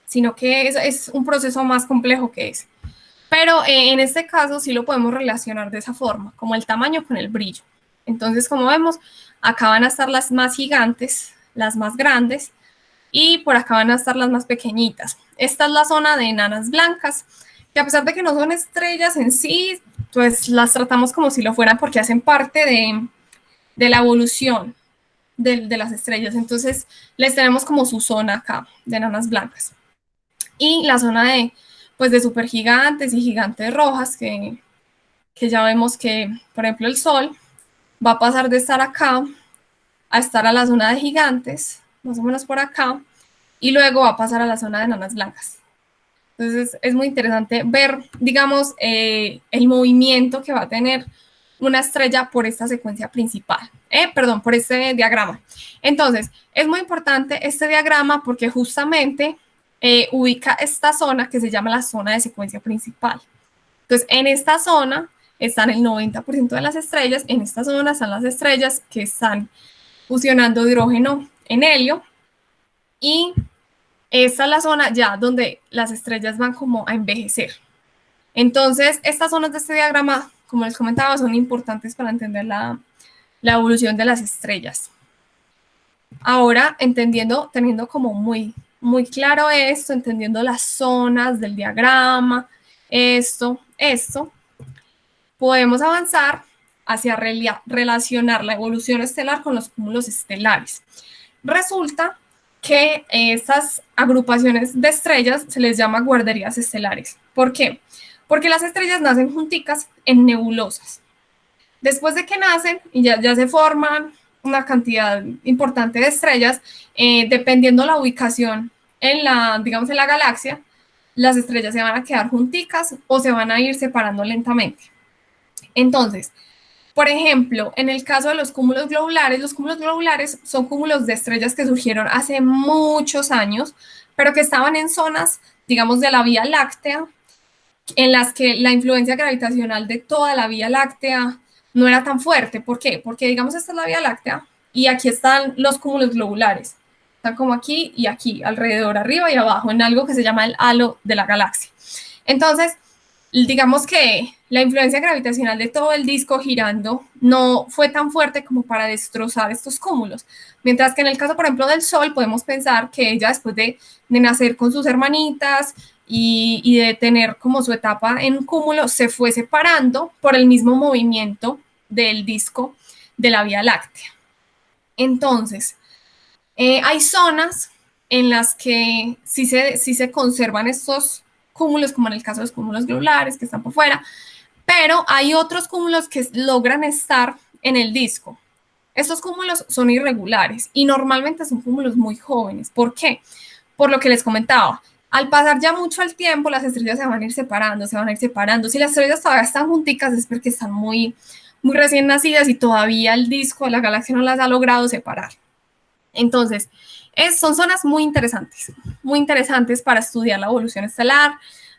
sino que es un proceso más complejo que ese. Pero en este caso sí lo podemos relacionar de esa forma, como el tamaño con el brillo. Entonces, como vemos, acá van a estar las más gigantes, las más grandes, y por acá van a estar las más pequeñitas. Esta es la zona de enanas blancas, que a pesar de que no son estrellas en sí, pues las tratamos como si lo fueran porque hacen parte de la evolución de las estrellas. Entonces, les tenemos como su zona acá de enanas blancas. Y la zona pues, de supergigantes y gigantes rojas, que ya vemos que, por ejemplo, el Sol va a pasar de estar acá a estar a la zona de gigantes, más o menos por acá, y luego va a pasar a la zona de enanas blancas. Entonces es muy interesante ver, digamos, el movimiento que va a tener una estrella por esta secuencia principal, perdón, por este diagrama. Entonces, es muy importante este diagrama porque justamente ubica esta zona que se llama la zona de secuencia principal. Entonces, en esta zona están el 90% de las estrellas, en esta zona están las estrellas que están fusionando hidrógeno en helio, y esta es la zona ya donde las estrellas van como a envejecer. Entonces, estas zonas de este diagrama, como les comentaba, son importantes para entender la evolución de las estrellas. Ahora, entendiendo, teniendo como muy claro esto, entendiendo las zonas del diagrama, esto, podemos avanzar hacia relacionar la evolución estelar con los cúmulos estelares. Resulta que estas agrupaciones de estrellas se les llama guarderías estelares. ¿Por qué? Porque las estrellas nacen junticas en nebulosas. Después de que nacen y ya se forman una cantidad importante de estrellas, dependiendo la ubicación digamos, en la galaxia, las estrellas se van a quedar junticas o se van a ir separando lentamente. Entonces, por ejemplo, en el caso de los cúmulos globulares son cúmulos de estrellas que surgieron hace muchos años, pero que estaban en zonas, digamos, de la Vía Láctea, en las que la influencia gravitacional de toda la Vía Láctea no era tan fuerte. ¿Por qué? Porque, digamos, esta es la Vía Láctea y aquí están los cúmulos globulares. Están como aquí y aquí, alrededor, arriba y abajo, en algo que se llama el halo de la galaxia. Entonces, digamos que la influencia gravitacional de todo el disco girando no fue tan fuerte como para destrozar estos cúmulos. Mientras que en el caso, por ejemplo, del Sol, podemos pensar que ella, después de nacer con sus hermanitas y de tener como su etapa en cúmulo, se fue separando por el mismo movimiento del disco de la Vía Láctea. Entonces, hay zonas en las que sí se conservan estos cúmulos, como en el caso de los cúmulos globulares que están por fuera, pero hay otros cúmulos que logran estar en el disco. Estos cúmulos son irregulares y normalmente son cúmulos muy jóvenes. ¿Por qué? Por lo que les comentaba. Al pasar ya mucho el tiempo, las estrellas se van a ir separando, se van a ir separando. Si las estrellas todavía están junticas es porque están muy recién nacidas y todavía el disco de la galaxia no las ha logrado separar. Entonces, son zonas muy interesantes para estudiar la evolución estelar,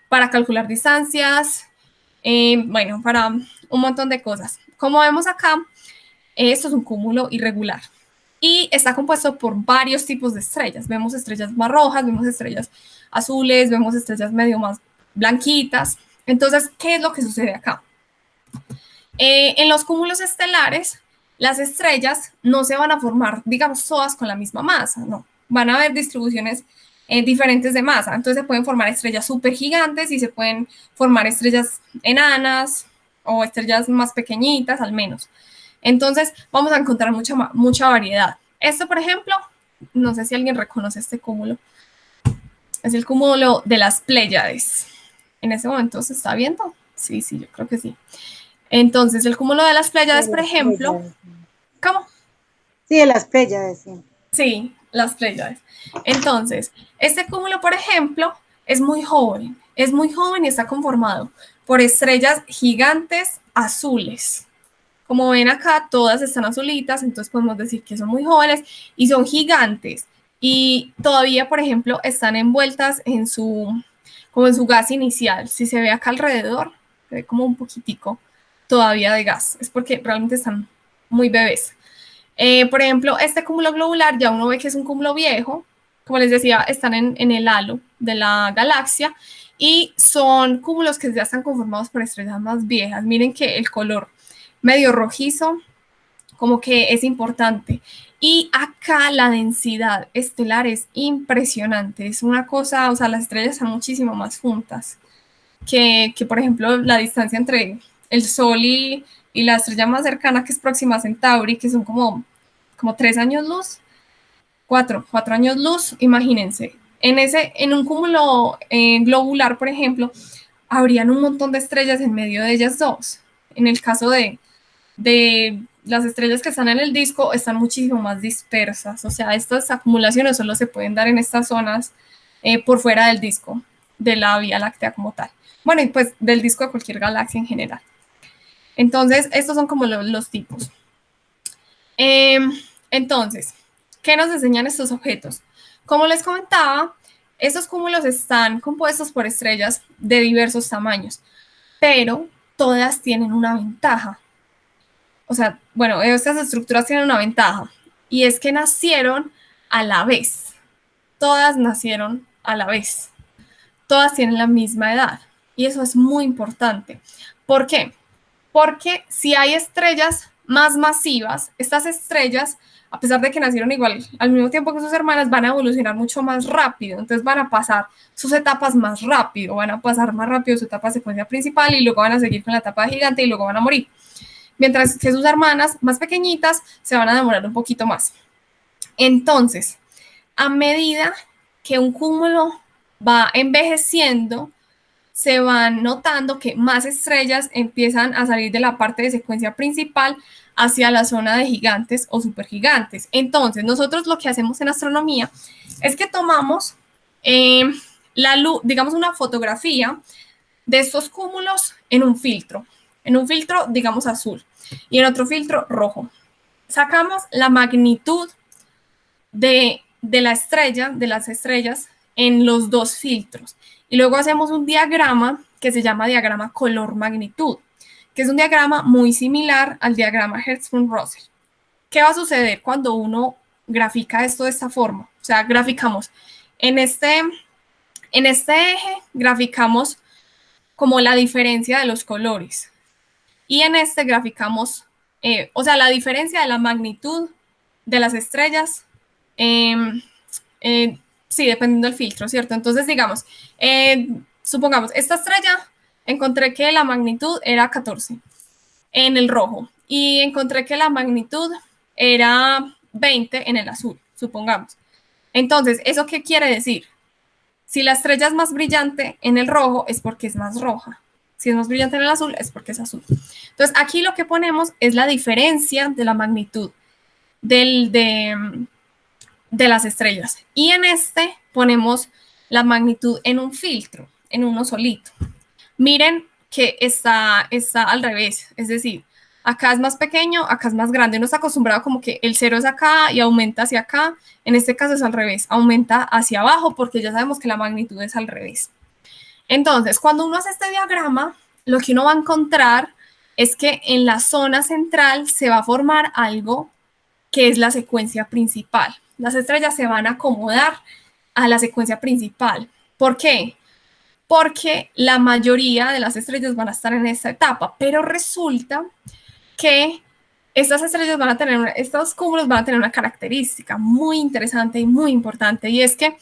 para calcular distancias, bueno, para un montón de cosas. Como vemos acá, esto es un cúmulo irregular y está compuesto por varios tipos de estrellas. Vemos estrellas más rojas, vemos estrellas azules, vemos estrellas medio más blanquitas. Entonces, ¿qué es lo que sucede acá? En los cúmulos estelares, las estrellas no se van a formar, digamos, todas con la misma masa, no. Van a haber distribuciones diferentes de masa. Entonces se pueden formar estrellas supergigantes y se pueden formar estrellas enanas o estrellas más pequeñitas al menos. Entonces vamos a encontrar mucha variedad. Esto, por ejemplo, no sé si alguien reconoce este cúmulo. Es el cúmulo de las Pléyades. En ese momento se está viendo. Sí, yo creo que sí. Entonces, el cúmulo de las Pléyades, De por las ejemplo, Pléyades. ¿cómo? Sí, de las Pléyades, sí. Sí, las Pléyades. Entonces, este cúmulo, por ejemplo, es muy joven y está conformado por estrellas gigantes azules. Como ven acá, todas están azulitas, entonces podemos decir que son muy jóvenes y son gigantes. Y todavía, por ejemplo, están envueltas como en su gas inicial. Si se ve acá alrededor, se ve como un poquitico todavía de gas. Es porque realmente están muy bebés. Por ejemplo, este cúmulo globular ya uno ve que es un cúmulo viejo. Como les decía, están en el halo de la galaxia y son cúmulos que ya están conformados por estrellas más viejas. Miren que el color medio rojizo como que es importante. Y acá la densidad estelar es impresionante. Es una cosa, o sea, las estrellas están muchísimo más juntas por ejemplo, la distancia entre el Sol y la estrella más cercana, que es Próxima Centauri, que son como 3 años luz, cuatro años luz, imagínense. En un cúmulo globular, por ejemplo, habrían un montón de estrellas en medio de ellas dos. En el caso de las estrellas que están en el disco, están muchísimo más dispersas. O sea, estas acumulaciones solo se pueden dar en estas zonas por fuera del disco, de la Vía Láctea como tal. Bueno, y pues del disco de cualquier galaxia en general. Entonces, estos son como los tipos. Eh, entonces, ¿qué nos enseñan estos objetos? Como les comentaba, estos cúmulos están compuestos por estrellas de diversos tamaños, pero todas tienen una ventaja. O sea, bueno, estas estructuras tienen una ventaja y es que nacieron a la vez. Todas nacieron a la vez. Todas tienen la misma edad y eso es muy importante. ¿Por qué? Porque si hay estrellas más masivas, estas estrellas, a pesar de que nacieron igual al mismo tiempo que sus hermanas, van a evolucionar mucho más rápido. Entonces van a pasar sus etapas más rápido, van a pasar más rápido su etapa de secuencia principal y luego van a seguir con la etapa de gigante y luego van a morir. Mientras que sus hermanas más pequeñitas se van a demorar un poquito más. Entonces, a medida que un cúmulo va envejeciendo, se van notando que más estrellas empiezan a salir de la parte de secuencia principal hacia la zona de gigantes o supergigantes. Entonces, nosotros lo que hacemos en astronomía es que tomamos la luz, digamos una fotografía de estos cúmulos en un filtro, digamos, azul, y en otro filtro rojo. Sacamos la magnitud de la estrella, de las estrellas, en los dos filtros. Y luego hacemos un diagrama que se llama diagrama color-magnitud, que es un diagrama muy similar al diagrama Hertzsprung-Russell. ¿Qué va a suceder cuando uno grafica esto de esta forma? O sea, graficamos en este eje, graficamos como la diferencia de los colores. Y en este graficamos, o sea, la diferencia de la magnitud de las estrellas, eh, sí, dependiendo del filtro, ¿cierto? Entonces, digamos, supongamos, esta estrella encontré que la magnitud era 14 en el rojo y encontré que la magnitud era 20 en el azul, supongamos. Entonces, ¿eso qué quiere decir? Si la estrella es más brillante en el rojo es porque es más roja. Si es más brillante en el azul es porque es azul. Entonces aquí lo que ponemos es la diferencia de la magnitud de las estrellas. Y en este ponemos la magnitud en un filtro, en uno solito. Miren que está al revés, es decir, acá es más pequeño, acá es más grande. Uno está acostumbrado como que el cero es acá y aumenta hacia acá. En este caso es al revés, aumenta hacia abajo porque ya sabemos que la magnitud es al revés. Entonces, cuando uno hace este diagrama, lo que uno va a encontrar es que en la zona central se va a formar algo que es la secuencia principal. Las estrellas se van a acomodar a la secuencia principal. ¿Por qué? Porque la mayoría de las estrellas van a estar en esta etapa, pero resulta que estas estrellas van a tener, estos cúmulos van a tener una característica muy interesante y muy importante, y es que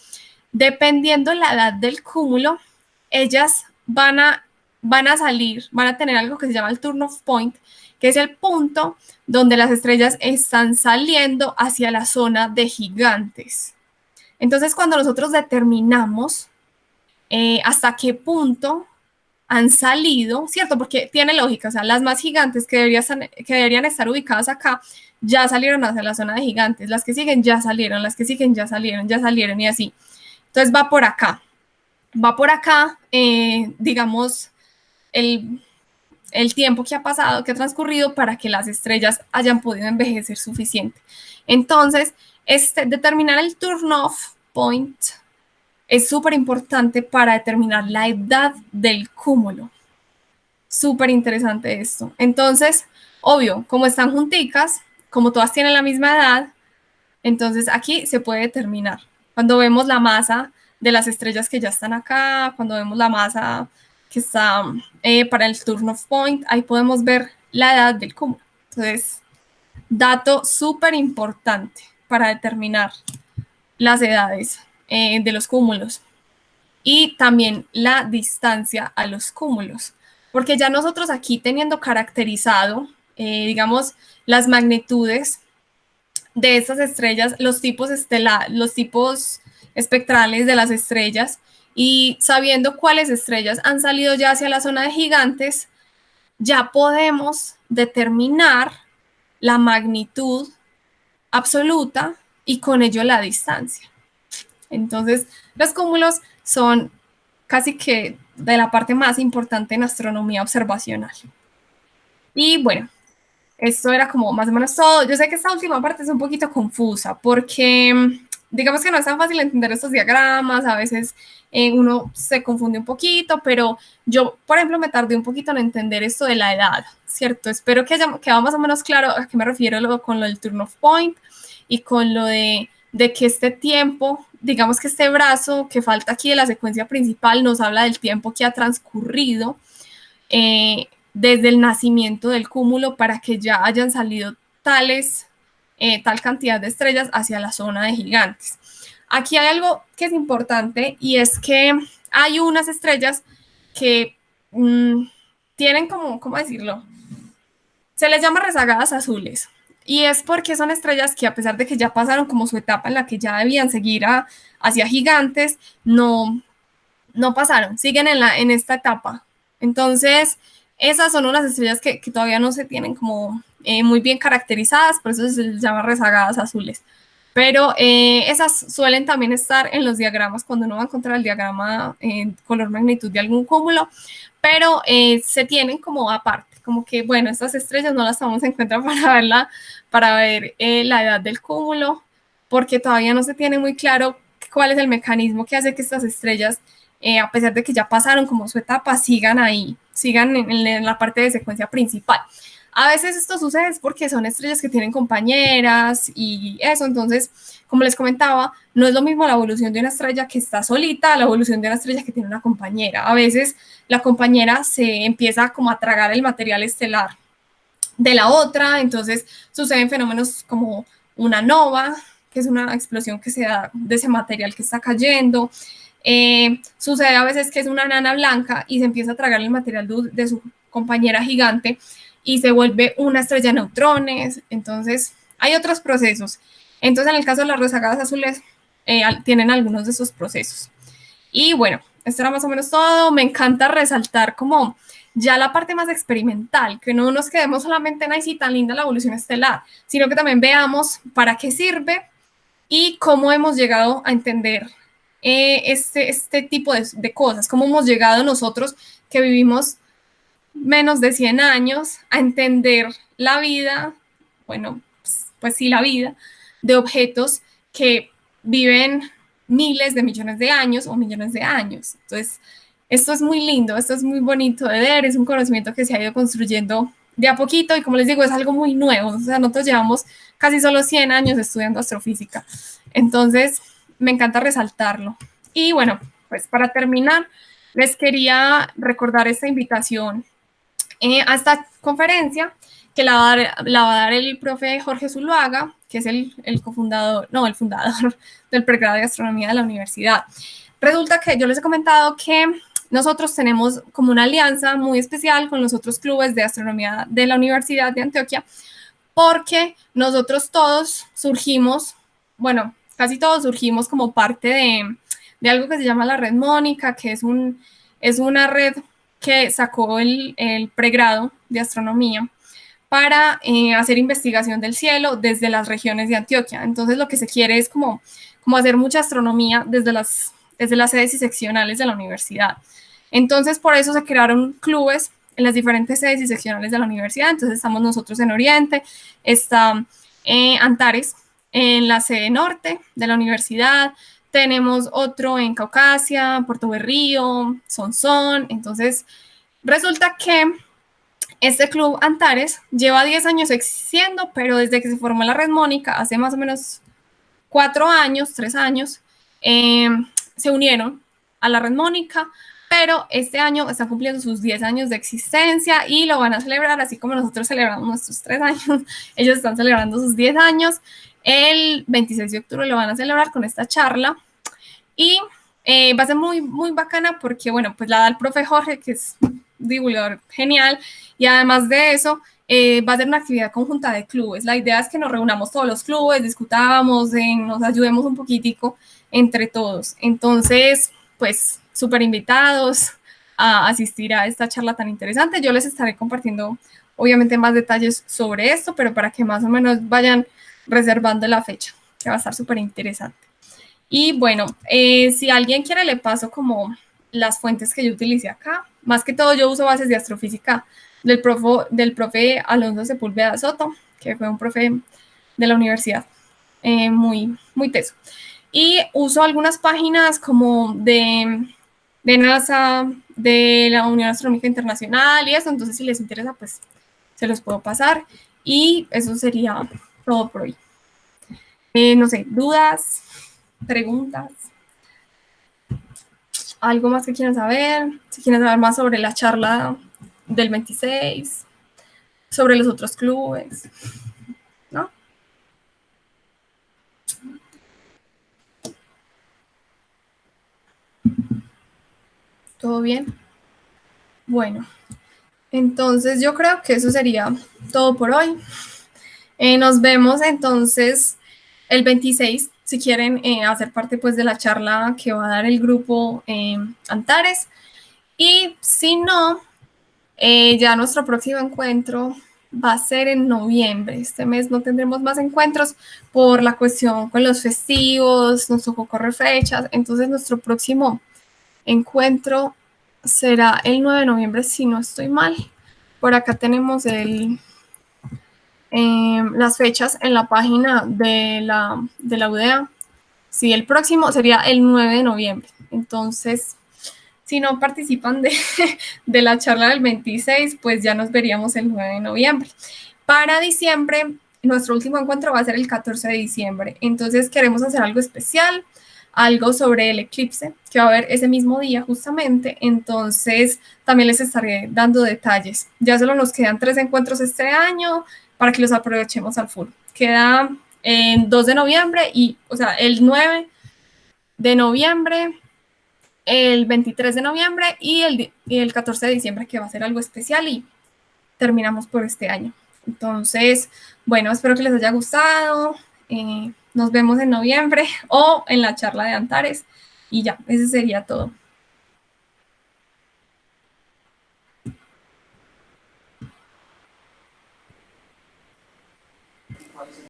dependiendo la edad del cúmulo, ellas van a salir, van a tener algo que se llama el turn-off point, que es el punto donde las estrellas están saliendo hacia la zona de gigantes. Entonces, cuando nosotros determinamos hasta qué punto han salido, ¿cierto? Porque tiene lógica, o sea, las más gigantes que deberían estar ubicadas acá ya salieron hacia la zona de gigantes, las que siguen ya salieron, las que siguen ya salieron y así. Entonces va por acá, digamos, el tiempo que ha pasado, que ha transcurrido para que las estrellas hayan podido envejecer suficiente. Entonces, determinar el turn-off point es súper importante para determinar la edad del cúmulo. Súper interesante esto. Entonces, obvio, como están junticas, como todas tienen la misma edad, entonces aquí se puede determinar. Cuando vemos la masa de las estrellas que ya están acá, cuando vemos la masa que está para el turn-off point, ahí podemos ver la edad del cúmulo. Entonces, dato súper importante para determinar las edades de los cúmulos y también la distancia a los cúmulos, porque ya nosotros aquí teniendo caracterizado, digamos, las magnitudes de estas estrellas, los tipos espectrales de las estrellas y sabiendo cuáles estrellas han salido ya hacia la zona de gigantes, ya podemos determinar la magnitud absoluta y con ello la distancia. Entonces, los cúmulos son casi que de la parte más importante en astronomía observacional. Y bueno, esto era como más o menos todo. Yo sé que esta última parte es un poquito confusa porque digamos que no es tan fácil entender estos diagramas, a veces uno se confunde un poquito, pero yo, por ejemplo, me tardé un poquito en entender esto de la edad, ¿cierto? Espero que haya quedado más o menos claro a qué me refiero con lo del turn-off point y con lo de que este tiempo, digamos que este brazo que falta aquí de la secuencia principal nos habla del tiempo que ha transcurrido desde el nacimiento del cúmulo para que ya hayan salido tal cantidad de estrellas hacia la zona de gigantes. Aquí hay algo que es importante y es que hay unas estrellas que tienen como, ¿cómo decirlo? Se les llama rezagadas azules. Y es porque son estrellas que a pesar de que ya pasaron como su etapa en la que ya debían seguir hacia gigantes, no pasaron, siguen en esta etapa. Entonces, esas son unas estrellas que todavía no se tienen como muy bien caracterizadas, por eso se les llama rezagadas azules. Pero esas suelen también estar en los diagramas cuando uno va a encontrar el diagrama en color magnitud de algún cúmulo, pero se tienen como aparte, como que, bueno, estas estrellas no las tomamos en cuenta para ver la edad del cúmulo, porque todavía no se tiene muy claro cuál es el mecanismo que hace que estas estrellas, a pesar de que ya pasaron como su etapa, sigan ahí, sigan en la parte de secuencia principal. A veces esto sucede porque son estrellas que tienen compañeras y eso, entonces, como les comentaba, no es lo mismo la evolución de una estrella que está solita a la evolución de una estrella que tiene una compañera. A veces la compañera se empieza como a tragar el material estelar de la otra, entonces suceden fenómenos como una nova, que es una explosión que se da de ese material que está cayendo. Sucede a veces que es una nana blanca y se empieza a tragar el material de su compañera gigante y se vuelve una estrella de neutrones. Entonces, hay otros procesos. Entonces, en el caso de las rezagadas azules, tienen algunos de esos procesos. Y bueno, esto era más o menos todo. Me encanta resaltar como ya la parte más experimental, que no nos quedemos solamente en ahí sí tan linda la evolución estelar, sino que también veamos para qué sirve y cómo hemos llegado a entender este tipo de cosas, cómo hemos llegado nosotros que vivimos menos de 100 años a entender la vida, bueno, pues sí, la vida de objetos que viven miles de millones de años o millones de años. Entonces, esto es muy lindo, esto es muy bonito de ver, es un conocimiento que se ha ido construyendo de a poquito y como les digo, es algo muy nuevo. O sea, nosotros llevamos casi solo 100 años estudiando astrofísica. Entonces, me encanta resaltarlo. Y bueno, pues para terminar, les quería recordar esta invitación a esta conferencia que la va a dar el profe Jorge Zuluaga, que es el cofundador, no, el fundador del pregrado de astronomía de la universidad. Resulta que yo les he comentado que nosotros tenemos como una alianza muy especial con los otros clubes de astronomía de la Universidad de Antioquia, porque nosotros todos surgimos, bueno, casi todos surgimos como parte de algo que se llama la Red Mónica, que es una red que sacó el pregrado de astronomía para hacer investigación del cielo desde las regiones de Antioquia. Entonces lo que se quiere es como hacer mucha astronomía desde las sedes y seccionales de la universidad. Entonces por eso se crearon clubes en las diferentes sedes y seccionales de la universidad. Entonces estamos nosotros en Oriente, está Antares en la sede norte de la universidad, tenemos otro en Caucasia, Puerto Berrío, Sonsón. Entonces resulta que este club Antares lleva 10 años existiendo, pero desde que se formó la Red Mónica, hace más o menos 4 años, 3 años, se unieron a la Red Mónica, pero este año están cumpliendo sus 10 años de existencia y lo van a celebrar, así como nosotros celebramos nuestros 3 años, ellos están celebrando sus 10 años, el 26 de octubre lo van a celebrar con esta charla y va a ser muy, muy bacana porque, bueno, pues la da el profe Jorge, que es divulgador genial, y además de eso, va a ser una actividad conjunta de clubes. La idea es que nos reunamos todos los clubes, discutamos, nos ayudemos un poquitico entre todos. Entonces, pues, súper invitados a asistir a esta charla tan interesante. Yo les estaré compartiendo, obviamente, más detalles sobre esto, pero para que más o menos vayan reservando la fecha, que va a estar súper interesante. Y bueno, si alguien quiere, le paso como las fuentes que yo utilicé acá. Más que todo, yo uso bases de astrofísica del profe Alonso Sepúlveda Soto, que fue un profe de la universidad, muy, muy teso. Y uso algunas páginas como de NASA, de la Unión Astronómica Internacional y eso. Entonces, si les interesa, pues se los puedo pasar. Y eso sería todo por hoy. No sé, dudas, preguntas, algo más que quieran saber, si quieren saber más sobre la charla del 26, sobre los otros clubes, ¿no? ¿Todo bien? Bueno, entonces yo creo que eso sería todo por hoy. Nos vemos entonces el 26, si quieren hacer parte pues de la charla que va a dar el grupo Antares. Y si no, ya nuestro próximo encuentro va a ser en noviembre. Este mes no tendremos más encuentros por la cuestión con los festivos, nos tocó correr fechas. Entonces nuestro próximo encuentro será el 9 de noviembre, si no estoy mal. Por acá tenemos las fechas en la página de la UDEA. Sí, el próximo sería el 9 de noviembre. Entonces, si no participan de la charla del 26, pues ya nos veríamos el 9 de noviembre. Para diciembre, nuestro último encuentro va a ser el 14 de diciembre. Entonces queremos hacer algo especial, algo sobre el eclipse, que va a haber ese mismo día justamente. Entonces también les estaré dando detalles. Ya solo nos quedan 3 encuentros este año para que los aprovechemos al full. Queda en 2 de noviembre y, o sea, el 9 de noviembre, el 23 de noviembre y el 14 de diciembre, que va a ser algo especial y terminamos por este año. Entonces, bueno, espero que les haya gustado. Nos vemos en noviembre o en la charla de Antares y ya, ese sería todo.